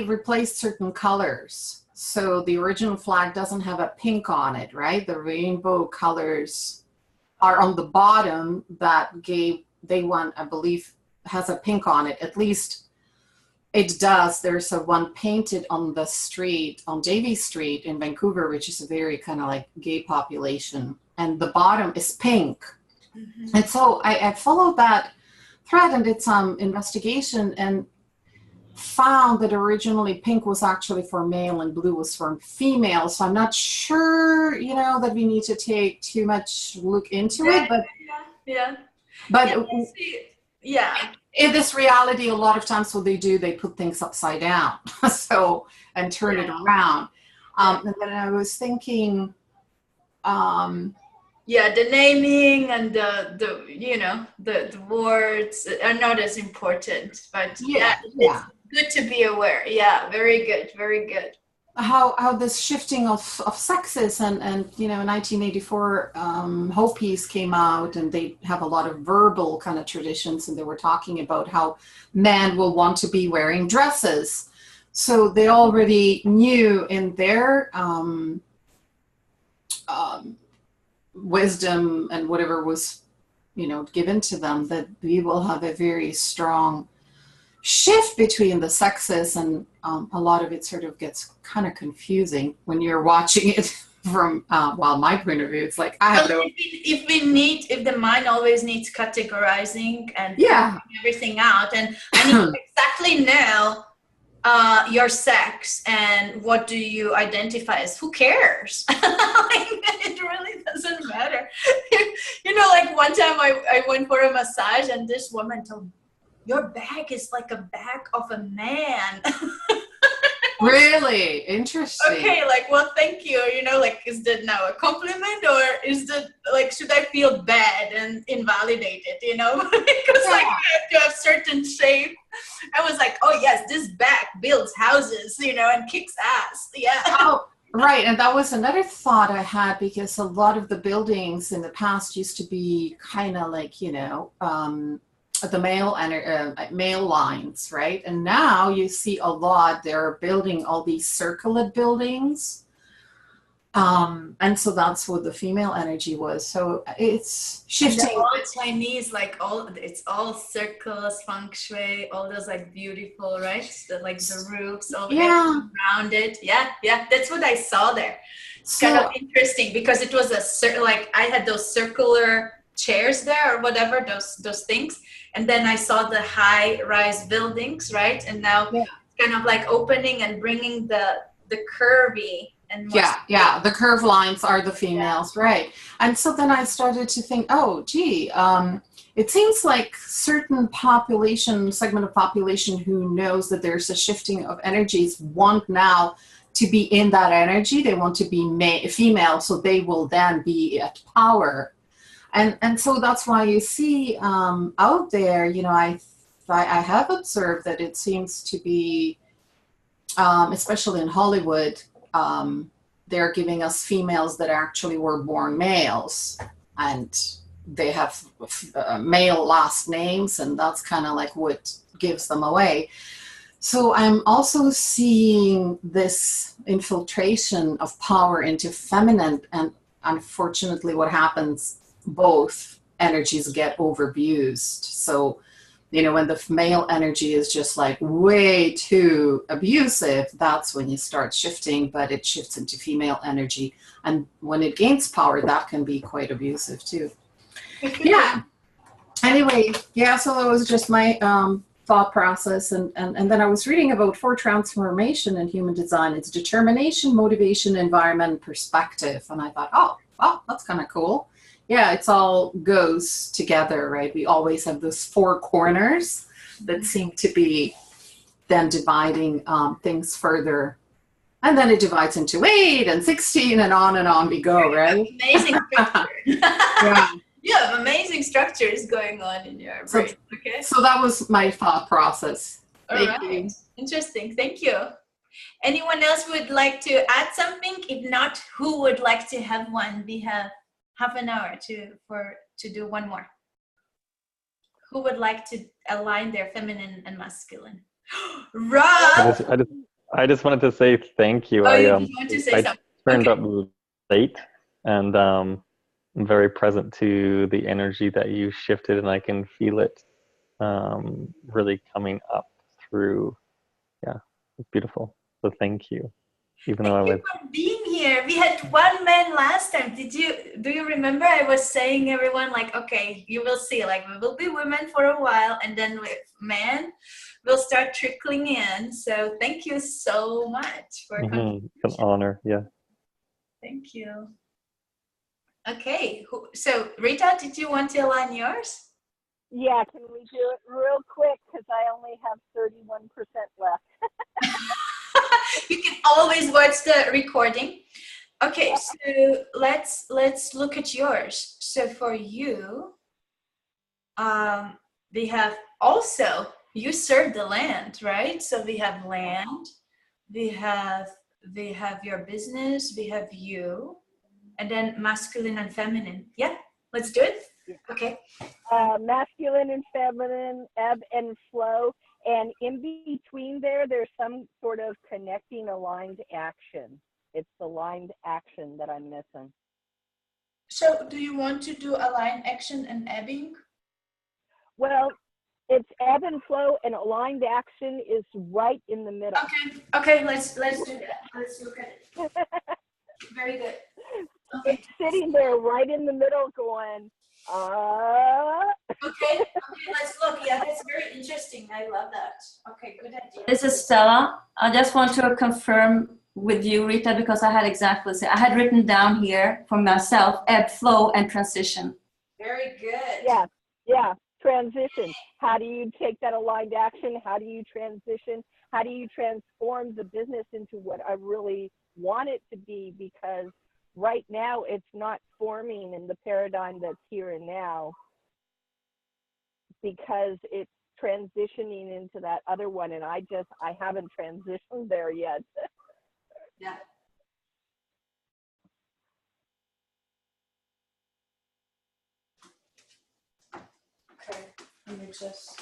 replaced certain colors. So the original flag doesn't have a pink on it, right? The rainbow colors are on the bottom. That they one, I believe, has a pink on it. At least it does. There's a one painted on the street, on Davie Street in Vancouver, which is a very kind of like gay population. And the bottom is pink. Mm-hmm. And so I followed that thread and did some investigation and found that originally pink was actually for male and blue was for female. So I'm not sure, you know, that we need to take too much look into it, but in this reality, a lot of times what they do, they put things upside down, so, and turn it around. And then I was thinking, the naming and the you know, the words are not as important, but it's good to be aware. Yeah, very good, very good. How this shifting of sexes and you know, in 1984 Hopis came out, and they have a lot of verbal kind of traditions, and they were talking about how men will want to be wearing dresses. So they already knew in their wisdom and whatever was, you know, given to them, that we will have a very strong shift between the sexes, and a lot of it sort of gets kind of confusing when you're watching it from my point of view. It's like, I have if the mind always needs categorizing and everything out, and I need to exactly know your sex and what do you identify as, who cares? It really doesn't matter. You know, like one time I went for a massage, and this woman told me, your back is like a back of a man. Really? Interesting. Okay, like, well, thank you. You know, like, is that now a compliment, or is that, like, should I feel bad and invalidate it, you know? Because, like, I have to have certain shape. I was like, oh, yes, this back builds houses, you know, and kicks ass. Yeah. Oh, right. And that was another thought I had, because a lot of the buildings in the past used to be kind of like, you know, the male lines, right? And now you see a lot, they're building all these circular buildings, and so that's what the female energy was. So it's shifting. All Chinese, like it's all circles, feng shui, all those like beautiful, right? The roofs, all around it. Yeah, that's what I saw there. It's kind of interesting, because it was like I had those circular chairs there or whatever, those things, and then I saw the high-rise buildings, right? And now it's kind of like opening and bringing the curvy and the curved lines are the females, right? And so then I started to think, oh gee, it seems like certain segment of population who knows that there's a shifting of energies want now to be in that energy. They want to be female, so they will then be at power. And so that's why you see out there, you know, I I have observed that it seems to be, especially in Hollywood, they're giving us females that actually were born males, and they have male last names, and that's kind of like what gives them away. So I'm also seeing this infiltration of power into feminine, and unfortunately what happens, both energies get overused. So, you know, when the male energy is just like way too abusive, that's when you start shifting, but it shifts into female energy. And when it gains power, that can be quite abusive too. Yeah. Anyway, yeah, so it was just my thought process. And then I was reading about 4 transformation in human design. It's determination, motivation, environment, and perspective. And I thought, oh, wow, that's kind of cool. Yeah, it's all goes together, right? We always have those 4 corners that seem to be then dividing things further. And then it divides into 8 and 16 and on we go, right? Amazing structure. Yeah. You have amazing structures going on in your brain. Okay. So that was my thought process. Thank you. Interesting. Thank you. Anyone else would like to add something? If not, who would like to have one? We have half an hour to do one more. Who would like to align their feminine and masculine? Rob! I just wanted to say thank you. Oh, you want to say something? Turned up late, and I'm very present to the energy that you shifted, and I can feel it really coming up through. Yeah, it's beautiful. So thank you. Even though Thank you for being here. We had 1 man last time. Do you remember? I was saying everyone like, okay, you will see, like we will be women for a while, and then with men will start trickling in. So thank you so much for it's an honor. Yeah. Thank you. Okay, so Rita, did you want to align yours? Yeah, can we do it real quick? Because I only have 31% left. You can always watch the recording. Okay, so let's look at yours. So for you, we have also, you serve the land, right? So we have land, we have your business, we have you, and then masculine and feminine. Yeah, let's do it. Okay. Masculine and feminine, ebb and flow. And in between there's some sort of connecting aligned action. It's the aligned action that I'm missing. So do you want to do aligned action and ebbing? Well, it's ebb and flow, and aligned action is right in the middle. Okay, let's do that. Let's look at it. Very good. Okay. It's sitting there right in the middle going, Okay, let's look. Yeah, that's very interesting. I love that. Okay, good idea. This is Stella. I just want to confirm with you, Rita, because I had exactly the same. I had written down here for myself, ebb, flow, and transition. Very good. Yeah, transition. How do you take that aligned action? How do you transition? How do you transform the business into what I really want it to be? Because right now it's not forming in the paradigm that's here and now, because it's transitioning into that other one, and I haven't transitioned there yet. Yeah. Okay, let me just.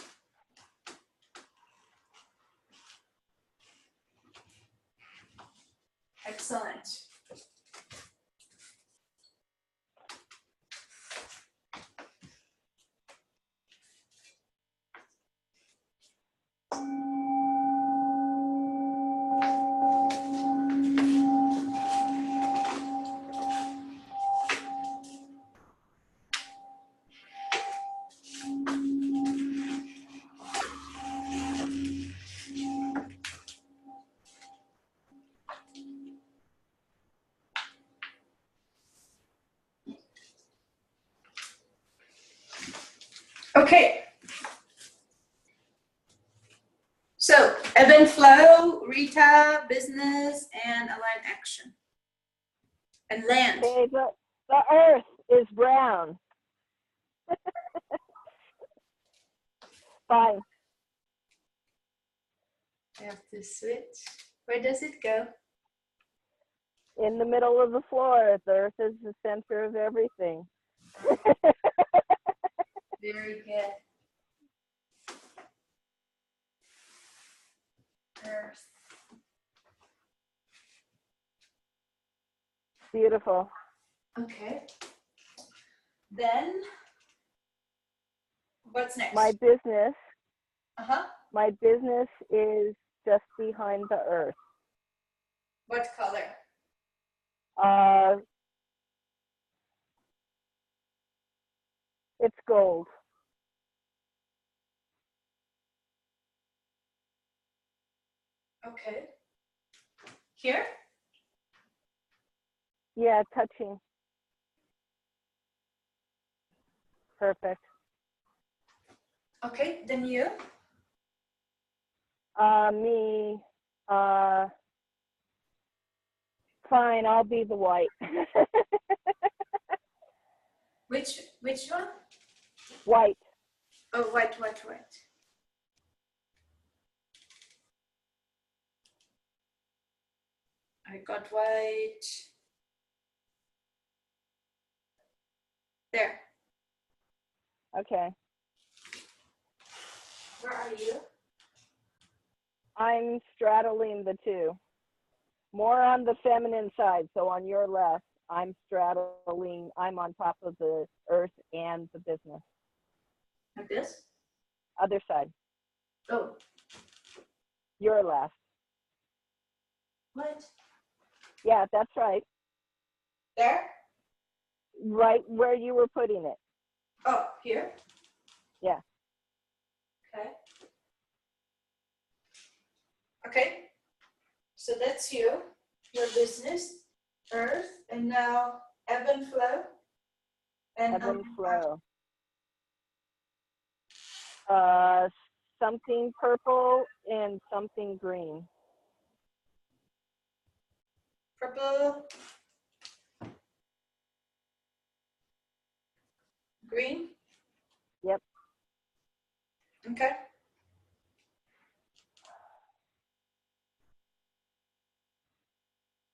Excellent. Okay. So, ebb and flow, Rita, business, and align action. And land. Okay, the earth is brown. Fine. I have to switch. Where does it go? In the middle of the floor. The earth is the center of everything. Very good. Earth. Beautiful. Okay. Then, what's next? My business Uh-huh. My business is just behind the earth. What color? It's gold. Okay. Here? Yeah, touching. Perfect. Okay, then you? Me, fine, I'll be the white. Which one? White. Oh, white. I got white. There. Okay. Where are you? I'm straddling the two. More on the feminine side, so on your left, I'm on top of the earth and the business. Like this? Other side. Oh. Your left. What? Yeah, that's right. There? Right where you were putting it. Oh, here? Yeah. Okay. Okay. So that's you, your business, earth, and now ebb and flow. And Ebb and flow. Something purple and something green. Purple. Green? Yep. Okay.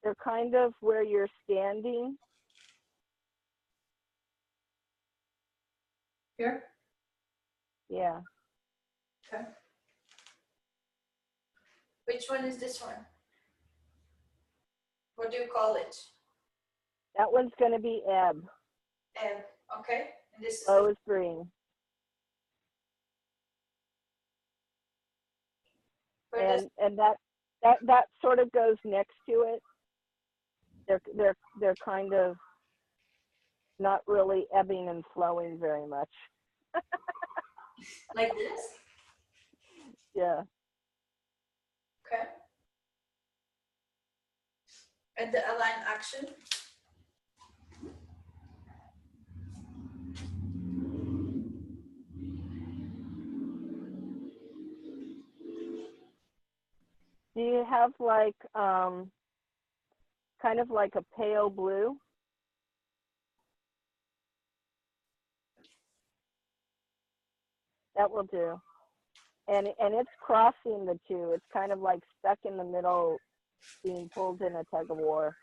They're kind of where you're standing. Here? Yeah. Okay. Which one is this one? What do you call it? That one's going to be ebb. Ebb. Okay. And this is O is green. And that sort of goes next to it. They're kind of not really ebbing and flowing very much. like this? Yeah. Okay. And the align action? Do you have like kind of like a pale blue? That will do. And it's crossing the two. It's kind of like stuck in the middle, being pulled in a tug of war.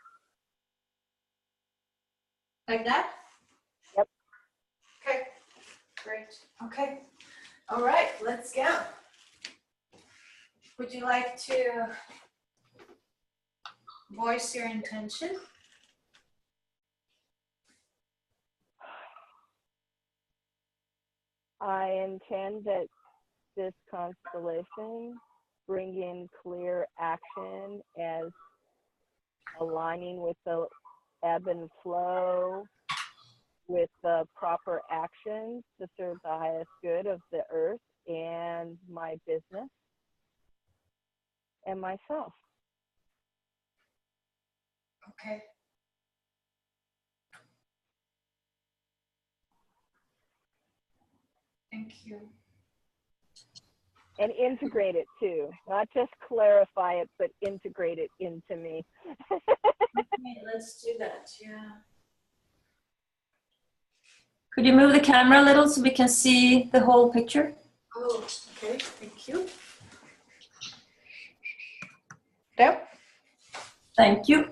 Like that? Yep. Okay. Great. Okay. All right, let's go. Would you like to voice your intention? I intend that this constellation bring in clear action as aligning with the ebb and flow, with the proper actions to serve the highest good of the earth and my business and myself. Okay. Thank you. And integrate it too, not just clarify it, but integrate it into me. Okay, let's do that, yeah. Could you move the camera a little so we can see the whole picture? Oh, okay, thank you. Yep. Thank you.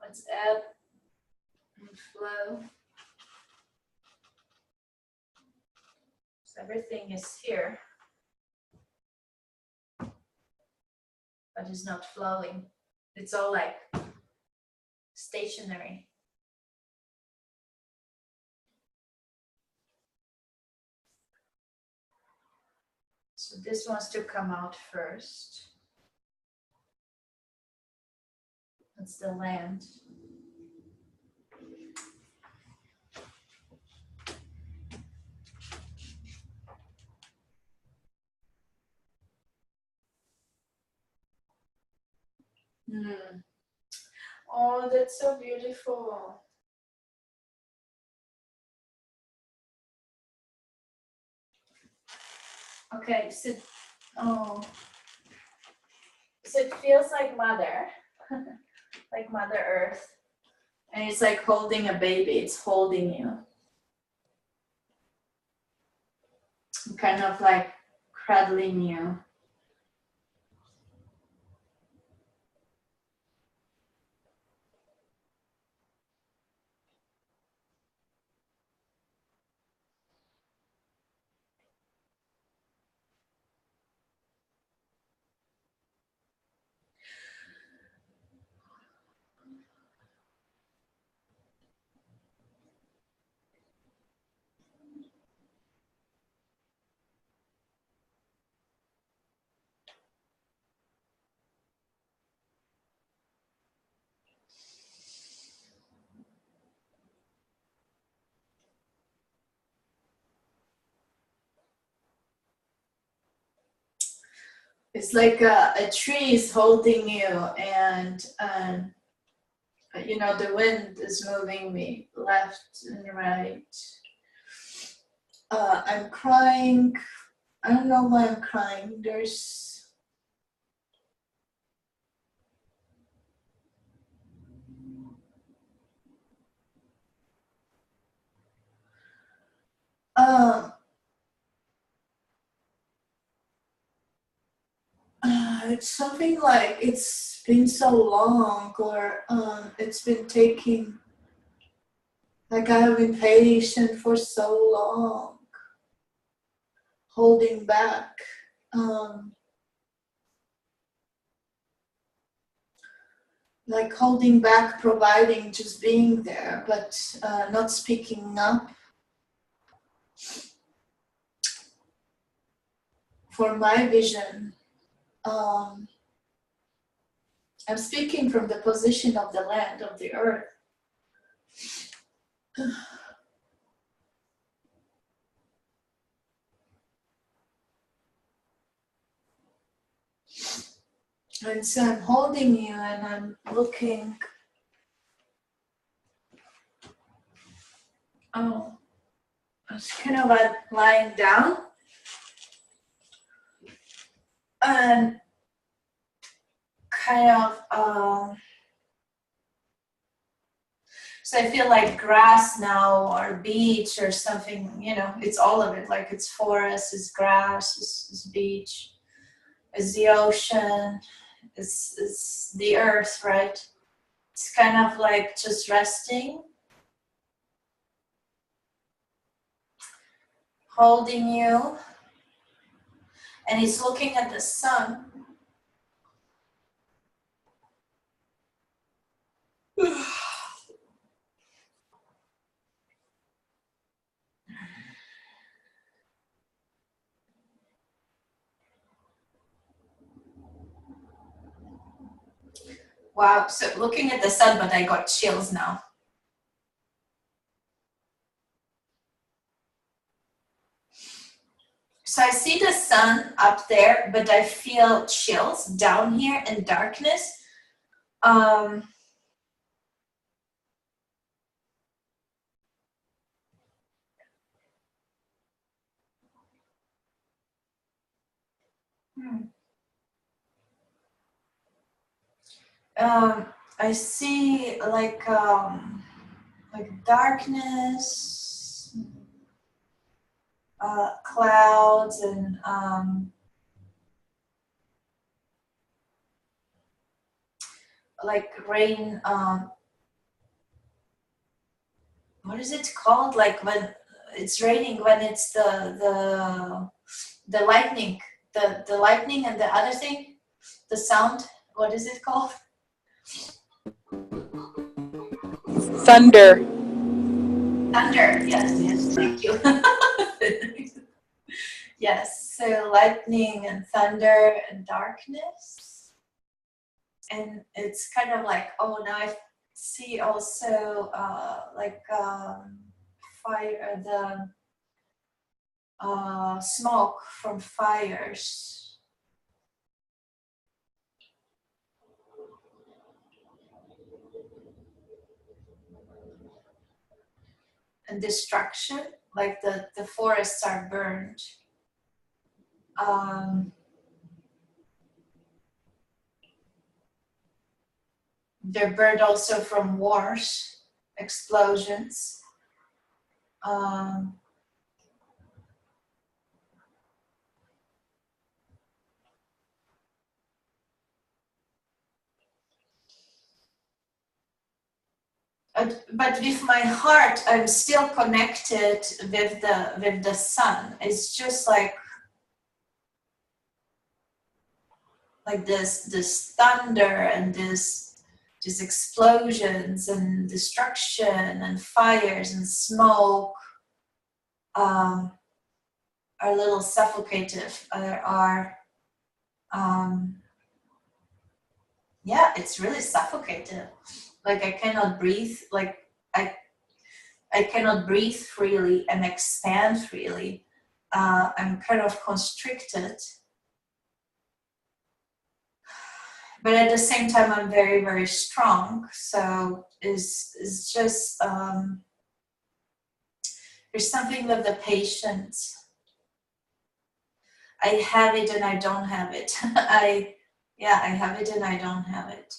Let's ebb and flow. So everything is here, but it's not flowing. It's all like stationary. So this wants to come out first. That's the land. Oh, that's so beautiful. Okay, so so it feels like mother, like Mother Earth, and it's like holding a baby. It's holding you, kind of like cradling you. It's like a tree is holding you, and you know, the wind is moving me left and right. I'm crying. I don't know why I'm crying. There's it's something like it's been so long, or it's been taking, like I have been patient for so long, holding back. Like holding back, providing, just being there, but not speaking up for my vision. I'm speaking from the position of the land, of the earth. And so I'm holding you and I'm looking. Oh, it's kind of like lying down. And kind of, so I feel like grass now, or beach or something, you know, it's all of it. Like it's forest, it's grass, it's beach, it's the ocean, it's the earth, right? It's kind of like just resting, holding you, and he's looking at the sun. Wow, so looking at the sun, but I got chills now. So I see the sun up there, but I feel chills down here and darkness. I see like darkness, clouds, and like rain. What is it called? Like when it's raining, when it's the lightning, the lightning, and the other thing, the sound. What is it called? Thunder. Thunder. Yes. Thank you. Yes. So lightning and thunder and darkness, and it's kind of like, oh, now I see also like fire, the smoke from fires. And destruction, like the forests are burned. They're burned also from wars, explosions. But with my heart, I'm still connected with the sun. It's just like this thunder and these explosions and destruction and fires and smoke are a little suffocative. Yeah, it's really suffocative. Like I cannot breathe. Like I cannot breathe freely and expand freely. I'm kind of constricted. But at the same time, I'm very, very strong. So it's just there's something with the patience. I have it and I don't have it. I have it and I don't have it.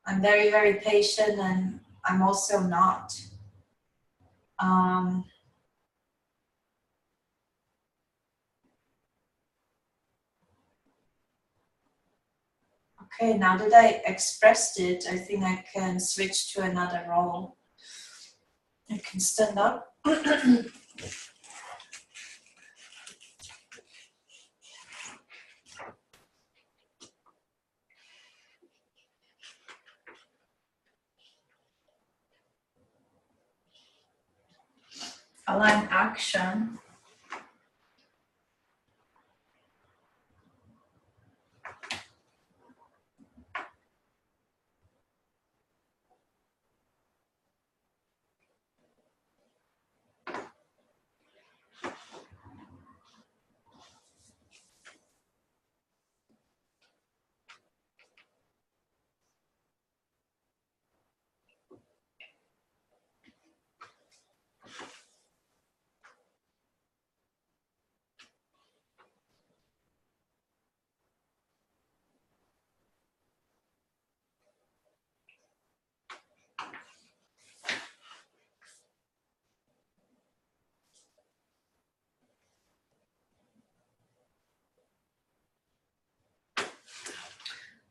I'm very, very patient, and I'm also not. Okay, now that I expressed it, I think I can switch to another role. I can stand up. Align action.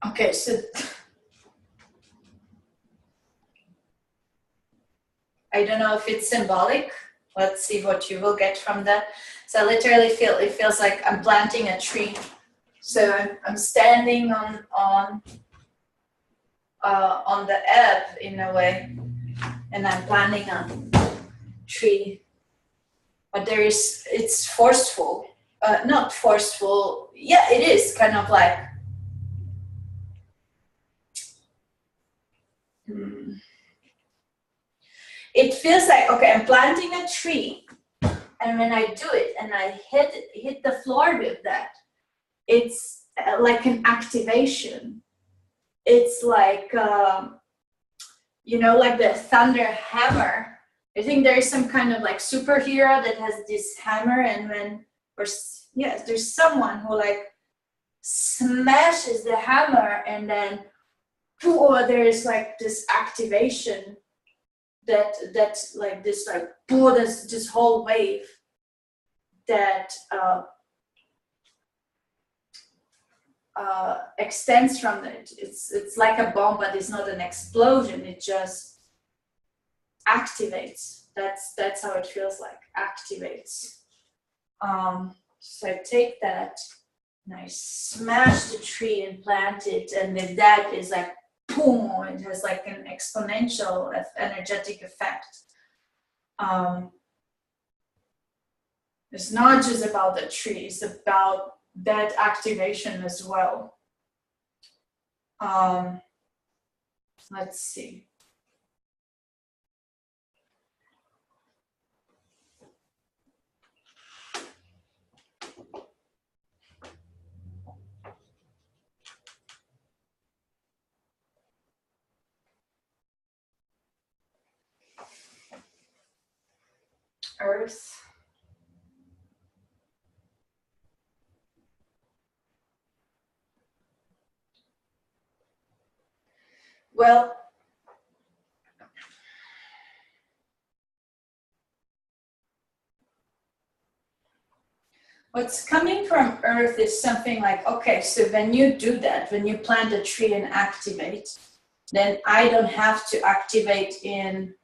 Okay, so I don't know if it's symbolic. Let's see what you will get from that. So I literally feel, it feels like I'm planting a tree. So I'm standing on the ebb in a way, and I'm planting a tree. But it's forceful, not forceful. Yeah, it is kind of like. It feels like, okay, I'm planting a tree, and when I do it and I hit the floor with that, it's like an activation. It's like, you know, like the thunder hammer. I think there is some kind of like superhero that has this hammer, and when or yes, there's someone who like smashes the hammer, and then there's like this activation that like this like this whole wave that extends from it. It's like a bomb, but it's not an explosion. It just activates. That's how it feels like. Activates. So I take that and I smash the tree and plant it, and with that is like boom. It has like an exponential energetic effect. It's not just about the tree, it's about that activation as well. Let's see. Earth. Well, what's coming from Earth is something like, okay, so when you do that, when you plant a tree and activate, then I don't have to activate in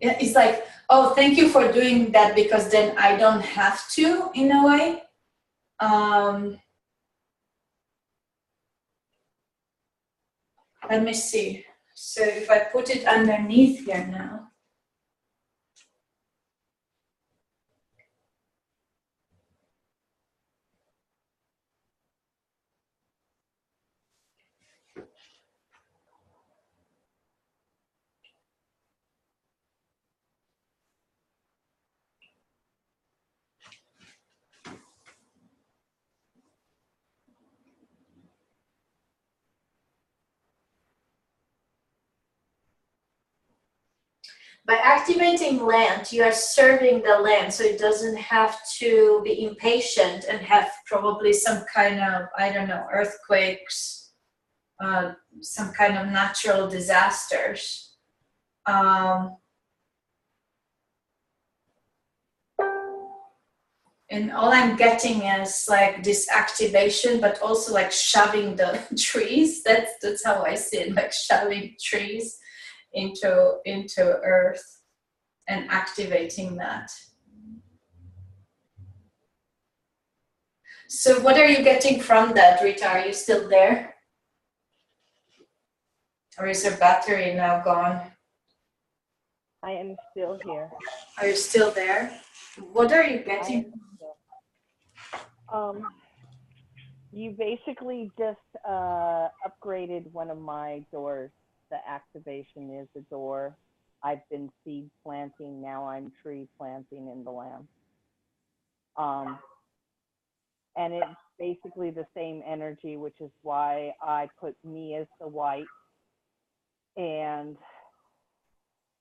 it's like, oh, thank you for doing that, because then I don't have to, in a way. Let me see. So if I put it underneath here now. By activating land, you are serving the land, so it doesn't have to be impatient and have probably some kind of, I don't know, earthquakes, some kind of natural disasters. And all I'm getting is like this activation, but also like shoving the trees. That's how I see it, like shoving trees into Earth and activating that. So what are you getting from that, Rita? Are you still there? Or is your battery now gone? I am still here. Are you still there? What are you getting? You basically just upgraded one of my doors. The activation is a door. I've been seed planting. Now I'm tree planting in the land. And it's basically the same energy, which is why I put me as the white and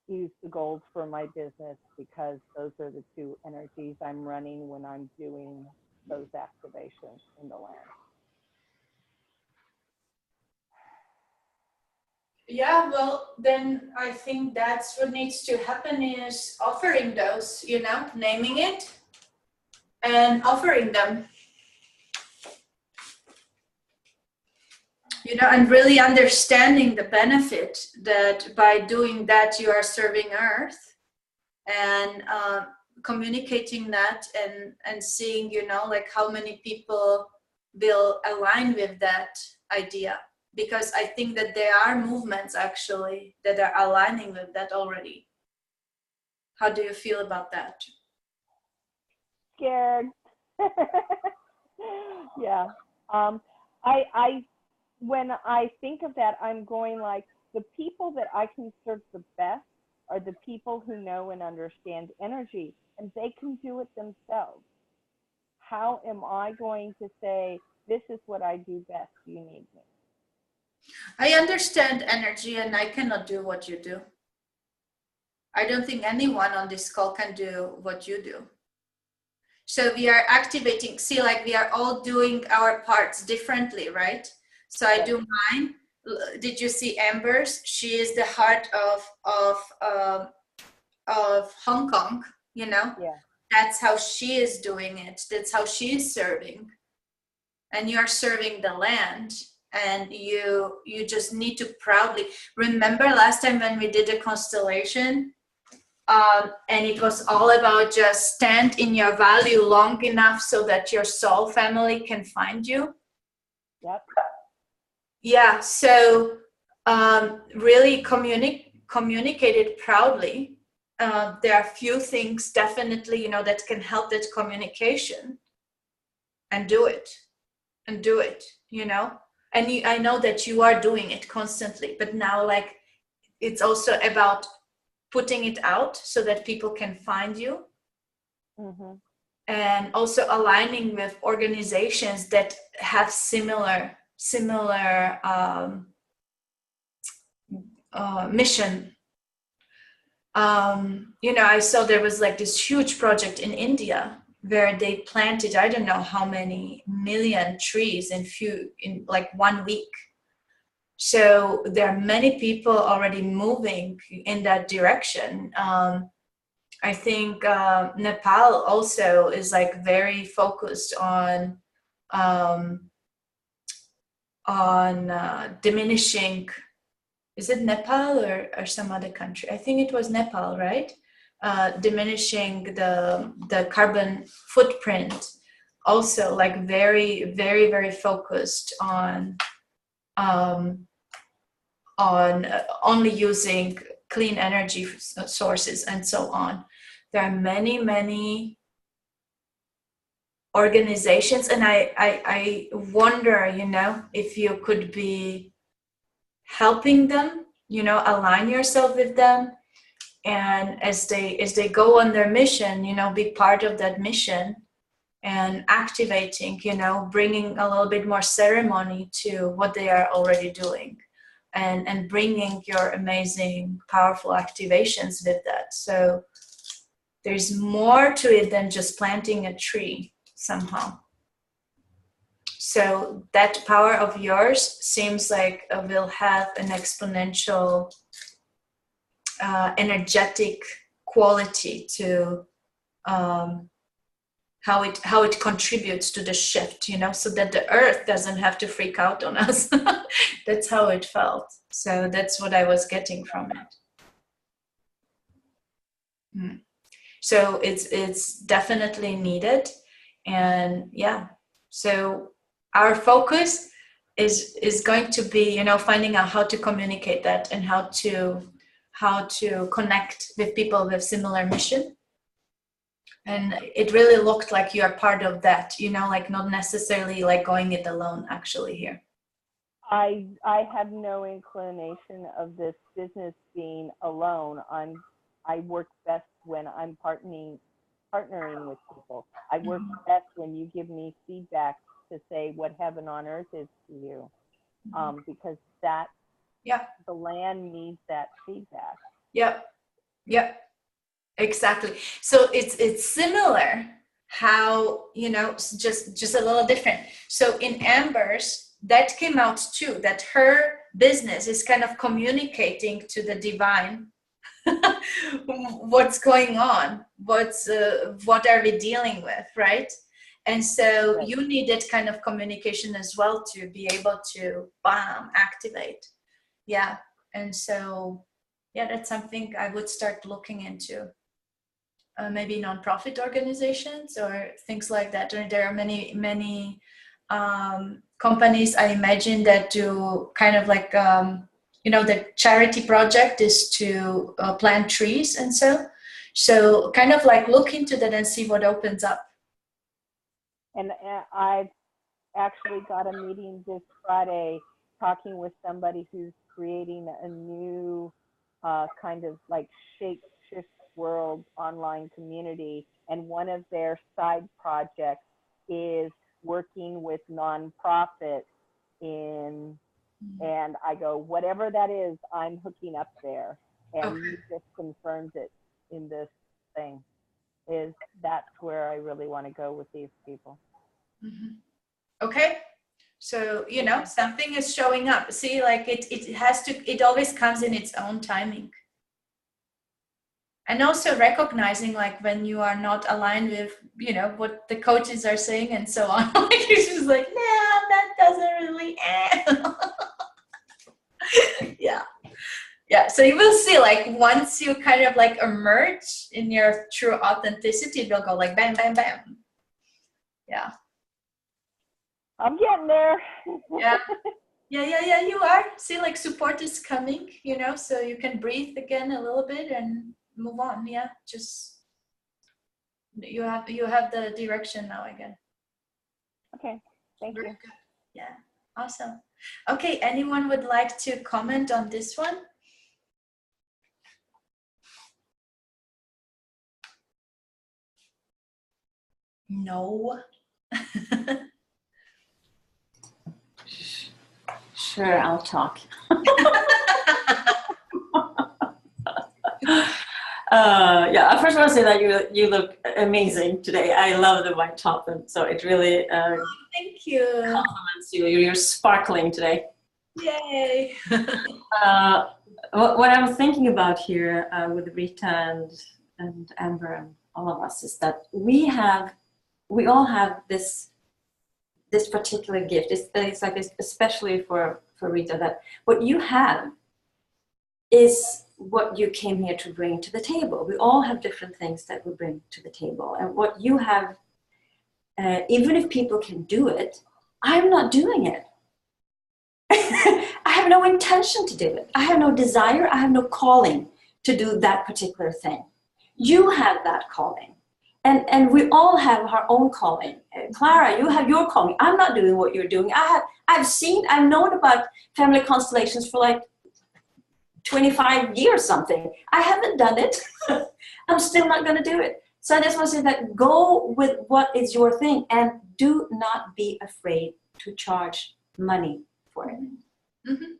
use the gold for my business, because those are the two energies I'm running when I'm doing those activations in the land. Yeah, well, then I think that's what needs to happen, is offering those, you know, naming it and offering them. You know, and really understanding the benefit that by doing that you are serving Earth, and communicating that and seeing, you know, like how many people will align with that idea. Because I think that there are movements actually that are aligning with that already. How do you feel about that? Scared. Yeah. When I think of that, I'm going like, the people that I can serve the best are the people who know and understand energy, and they can do it themselves. How am I going to say, this is what I do best, you need me? I understand energy and I cannot do what you do. I don't think anyone on this call can do what you do. So we are activating, see, like we are all doing our parts differently, right? So I do mine. Did you see Amber's? She is the heart of Hong Kong, you know? Yeah. That's how she is doing it. That's how she is serving. And you are serving the land. And you just need to proudly remember last time when we did a constellation, and it was all about just stand in your value long enough so that your soul family can find you. Yep. Yeah, so really communicate it proudly. There are a few things definitely, you know, that can help that communication, and do it, you know. And I know that you are doing it constantly, but now, like, it's also about putting it out so that people can find you. Mm-hmm. And also aligning with organizations that have similar mission. You know, I saw there was like this huge project in India where they planted, I don't know how many million trees in like 1 week. So there are many people already moving in that direction. I think Nepal also is like very focused on diminishing. Is it Nepal or some other country? I think it was Nepal, right? Diminishing the carbon footprint. Also, like very, very, very focused on only using clean energy sources and so on. There are many, many organizations, and I wonder, you know, if you could be helping them, you know, align yourself with them, and as they go on their mission, you know, be part of that mission, and activating, you know, bringing a little bit more ceremony to what they are already doing, and bringing your amazing, powerful activations with that. So there's more to it than just planting a tree somehow. So that power of yours seems like will have an exponential energetic quality to how it contributes to the shift, you know, so that the earth doesn't have to freak out on us. That's how it felt. So that's what I was getting from it. So it's definitely needed. And yeah, so our focus is going to be, you know, finding out how to communicate that, and how to connect with people with similar mission. And it really looked like you are part of that, you know, like not necessarily like going it alone actually here. I have no inclination of this business being alone. I work best when I'm partnering with people. I work best when you give me feedback to say what heaven on earth is to you, because that, the land needs that feedback. Yep, exactly. So it's similar how, you know, just a little different. So in Amber's, that came out too, that her business is kind of communicating to the divine what's going on, what are we dealing with, right? And so you needed kind of communication as well to be able to activate. Yeah. And so yeah, that's something I would start looking into. Maybe nonprofit organizations or things like that. Or there are many companies, I imagine, that do kind of like you know, the charity project is to plant trees, and so kind of like look into that and see what opens up. And I've actually got a meeting this Friday talking with somebody who's creating a new kind of like shift world online community, and one of their side projects is working with nonprofits and I go, whatever that is, I'm hooking up there. and you just confirmed it in this thing, is that's where I really want to go with these people. Mm-hmm. Okay. So, you know, something is showing up. See, like it always comes in its own timing. And also recognizing like when you are not aligned with, you know, what the coaches are saying and so on. Like you're just like, no, that doesn't really yeah. Yeah. So you will see, like once you kind of like emerge in your true authenticity, it will go like bam, bam, bam. Yeah. I'm getting there. Yeah. Yeah, you are. See, like support is coming, you know, so you can breathe again a little bit and move on. Yeah, just you have the direction now again. Okay, thank you. Very good. Yeah, awesome. Okay, anyone would like to comment on this one? No. Sure, I'll talk. Yeah, first I want to say that you look amazing today. I love the white top, and so it really Thank you. compliments you. You're sparkling today. Yay. What I'm thinking about here with Rita and Amber and all of us is that we all have this particular gift. It's like especially for Rita, that what you have is what you came here to bring to the table. We all have different things that we bring to the table, and what you have, even if people can do it, I'm not doing it. I have no intention to do it. I have no desire. I have no calling to do that particular thing. You have that calling. And we all have our own calling. Klara, you have your calling. I'm not doing what you're doing. I've known about family constellations for like 25 years something. I haven't done it. I'm still not going to do it. So I just want to say that go with what is your thing, and do not be afraid to charge money for it. Mm-hmm.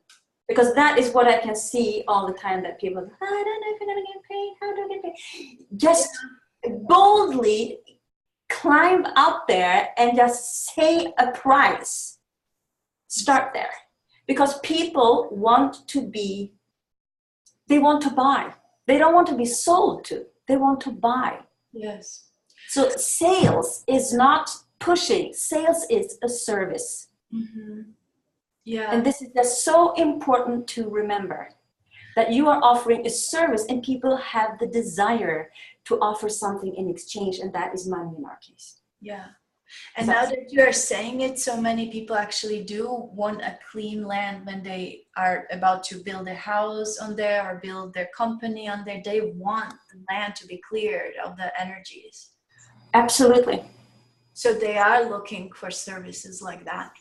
Because that is what I can see all the time, that people, I don't know if you're going to get paid. How do I get paid? Just boldly climb out there and just say a price. Start there. Because people want to buy. They don't want to be sold to. They want to buy. Yes. So sales is not pushing. Sales is a service. Mm-hmm. Yeah. And this is just so important to remember, that you are offering a service and people have the desire to offer something in exchange, and that is money in our case. Yeah. And now that you are saying it, so many people actually do want a clean land when they are about to build a house on there or build their company on there. They want the land to be cleared of the energies. Absolutely. So they are looking for services like that.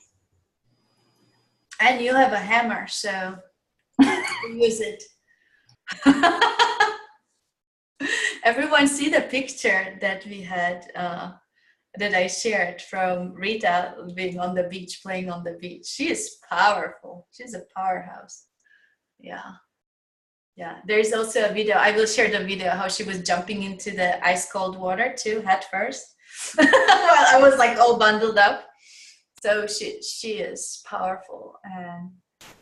And you have a hammer, so use it. Everyone see the picture that we had, that I shared from Rita being on the beach, playing on the beach. She is powerful. She's a powerhouse. Yeah. Yeah. There's also a video. I will share the video how she was jumping into the ice cold water too, head first. Well, I was like all bundled up. So she is powerful, and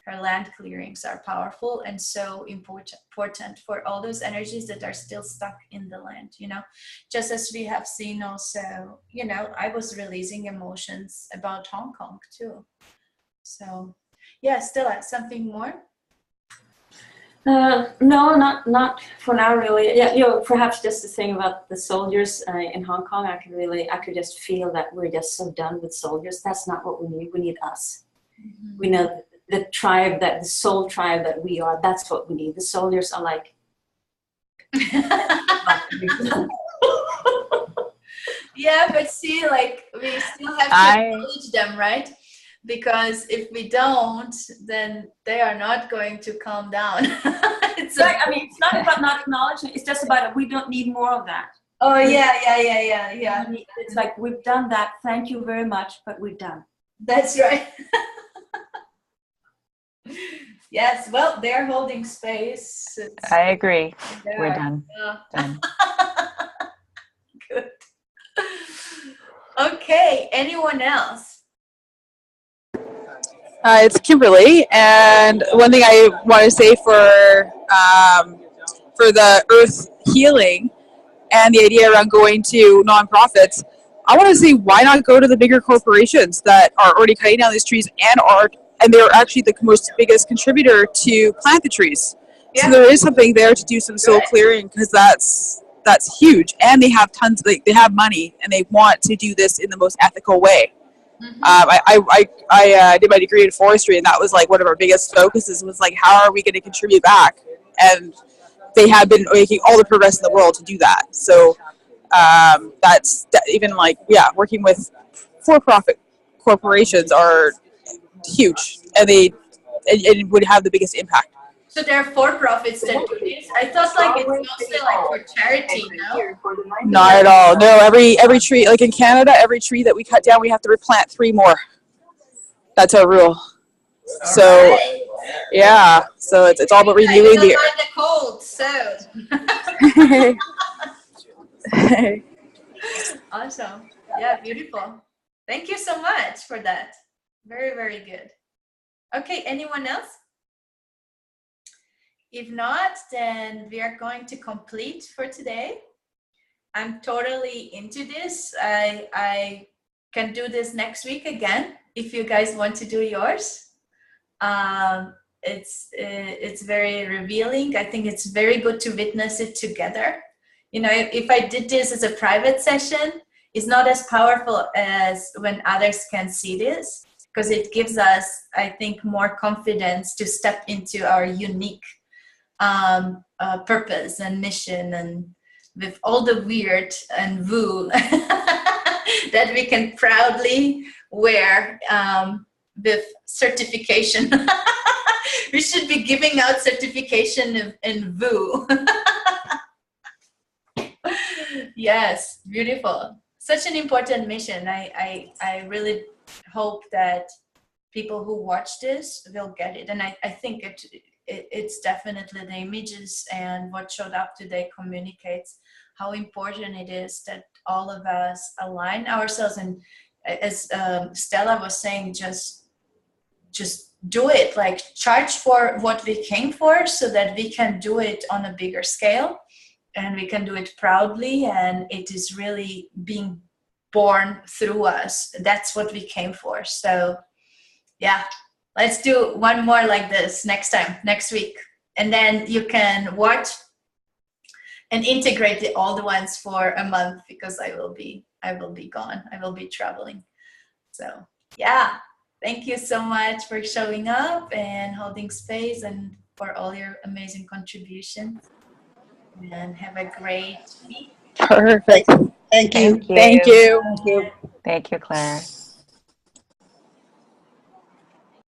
her land clearings are powerful and so important for all those energies that are still stuck in the land, you know, just as we have seen also, you know, I was releasing emotions about Hong Kong too. So yeah, still something more? No, not for now, really. Yeah, you know, perhaps just the thing about the soldiers in Hong Kong. I could just feel that we're just so done with soldiers. That's not what we need. We need us. Mm-hmm. We know the tribe, the soul tribe that we are. That's what we need. The soldiers are like. Yeah, but see, like we still have to acknowledge them, right? Because if we don't, then they are not going to calm down. It's not about not acknowledging. It's just about we don't need more of that. Oh, yeah. It's like, we've done that. Thank you very much, but we're done. That's right. Yes, well, they're holding space. I agree. We're There. done. Done. Good. Okay, anyone else? It's Kimberly, and one thing I want to say for the earth healing and the idea around going to nonprofits, I want to say, why not go to the bigger corporations that are already cutting down these trees and they're actually the most biggest contributor to plant the trees. Yeah. So there is something there to do some soil clearing, because that's huge, and they have tons, like, they have money and they want to do this in the most ethical way. Mhm. I did my degree in forestry, and that was like one of our biggest focuses, was like, how are we going to contribute back? And they have been making all the progress in the world to do that. So even like, yeah, working with for-profit corporations are huge, and it would have the biggest impact. So there are for-profits that do this. I thought like it's mostly like for charity, no? Not at all. No, every tree, like in Canada, every tree that we cut down, we have to replant 3 more. That's our rule. So yeah, so it's all about renewing the earth. The cold, so. Awesome. Yeah, beautiful. Thank you so much for that. Very, very good. Okay, anyone else? If not, then we are going to complete for today. I'm totally into this. I can do this next week again if you guys want to do yours. It's very revealing. I think it's very good to witness it together. You know, if I did this as a private session, it's not as powerful as when others can see this, because it gives us, I think, more confidence to step into our unique purpose and mission, and with all the weird and woo that we can proudly wear with certification. We should be giving out certification in woo. Yes, beautiful. Such an important mission. I really hope that people who watch this will get it, and I think it's definitely the images and what showed up today communicates how important it is that all of us align ourselves, and as Stella was saying, just do it, like charge for what we came for, so that we can do it on a bigger scale, and we can do it proudly, and it is really being born through us. That's what we came for. So yeah, let's do one more like this next week. And then you can watch and integrate all the ones for a month, because I will be gone. I will be traveling. So yeah, thank you so much for showing up and holding space, and for all your amazing contributions. And have a great week. Perfect. Thank you. Thank you. Thank you. Thank you. Thank you, Klara.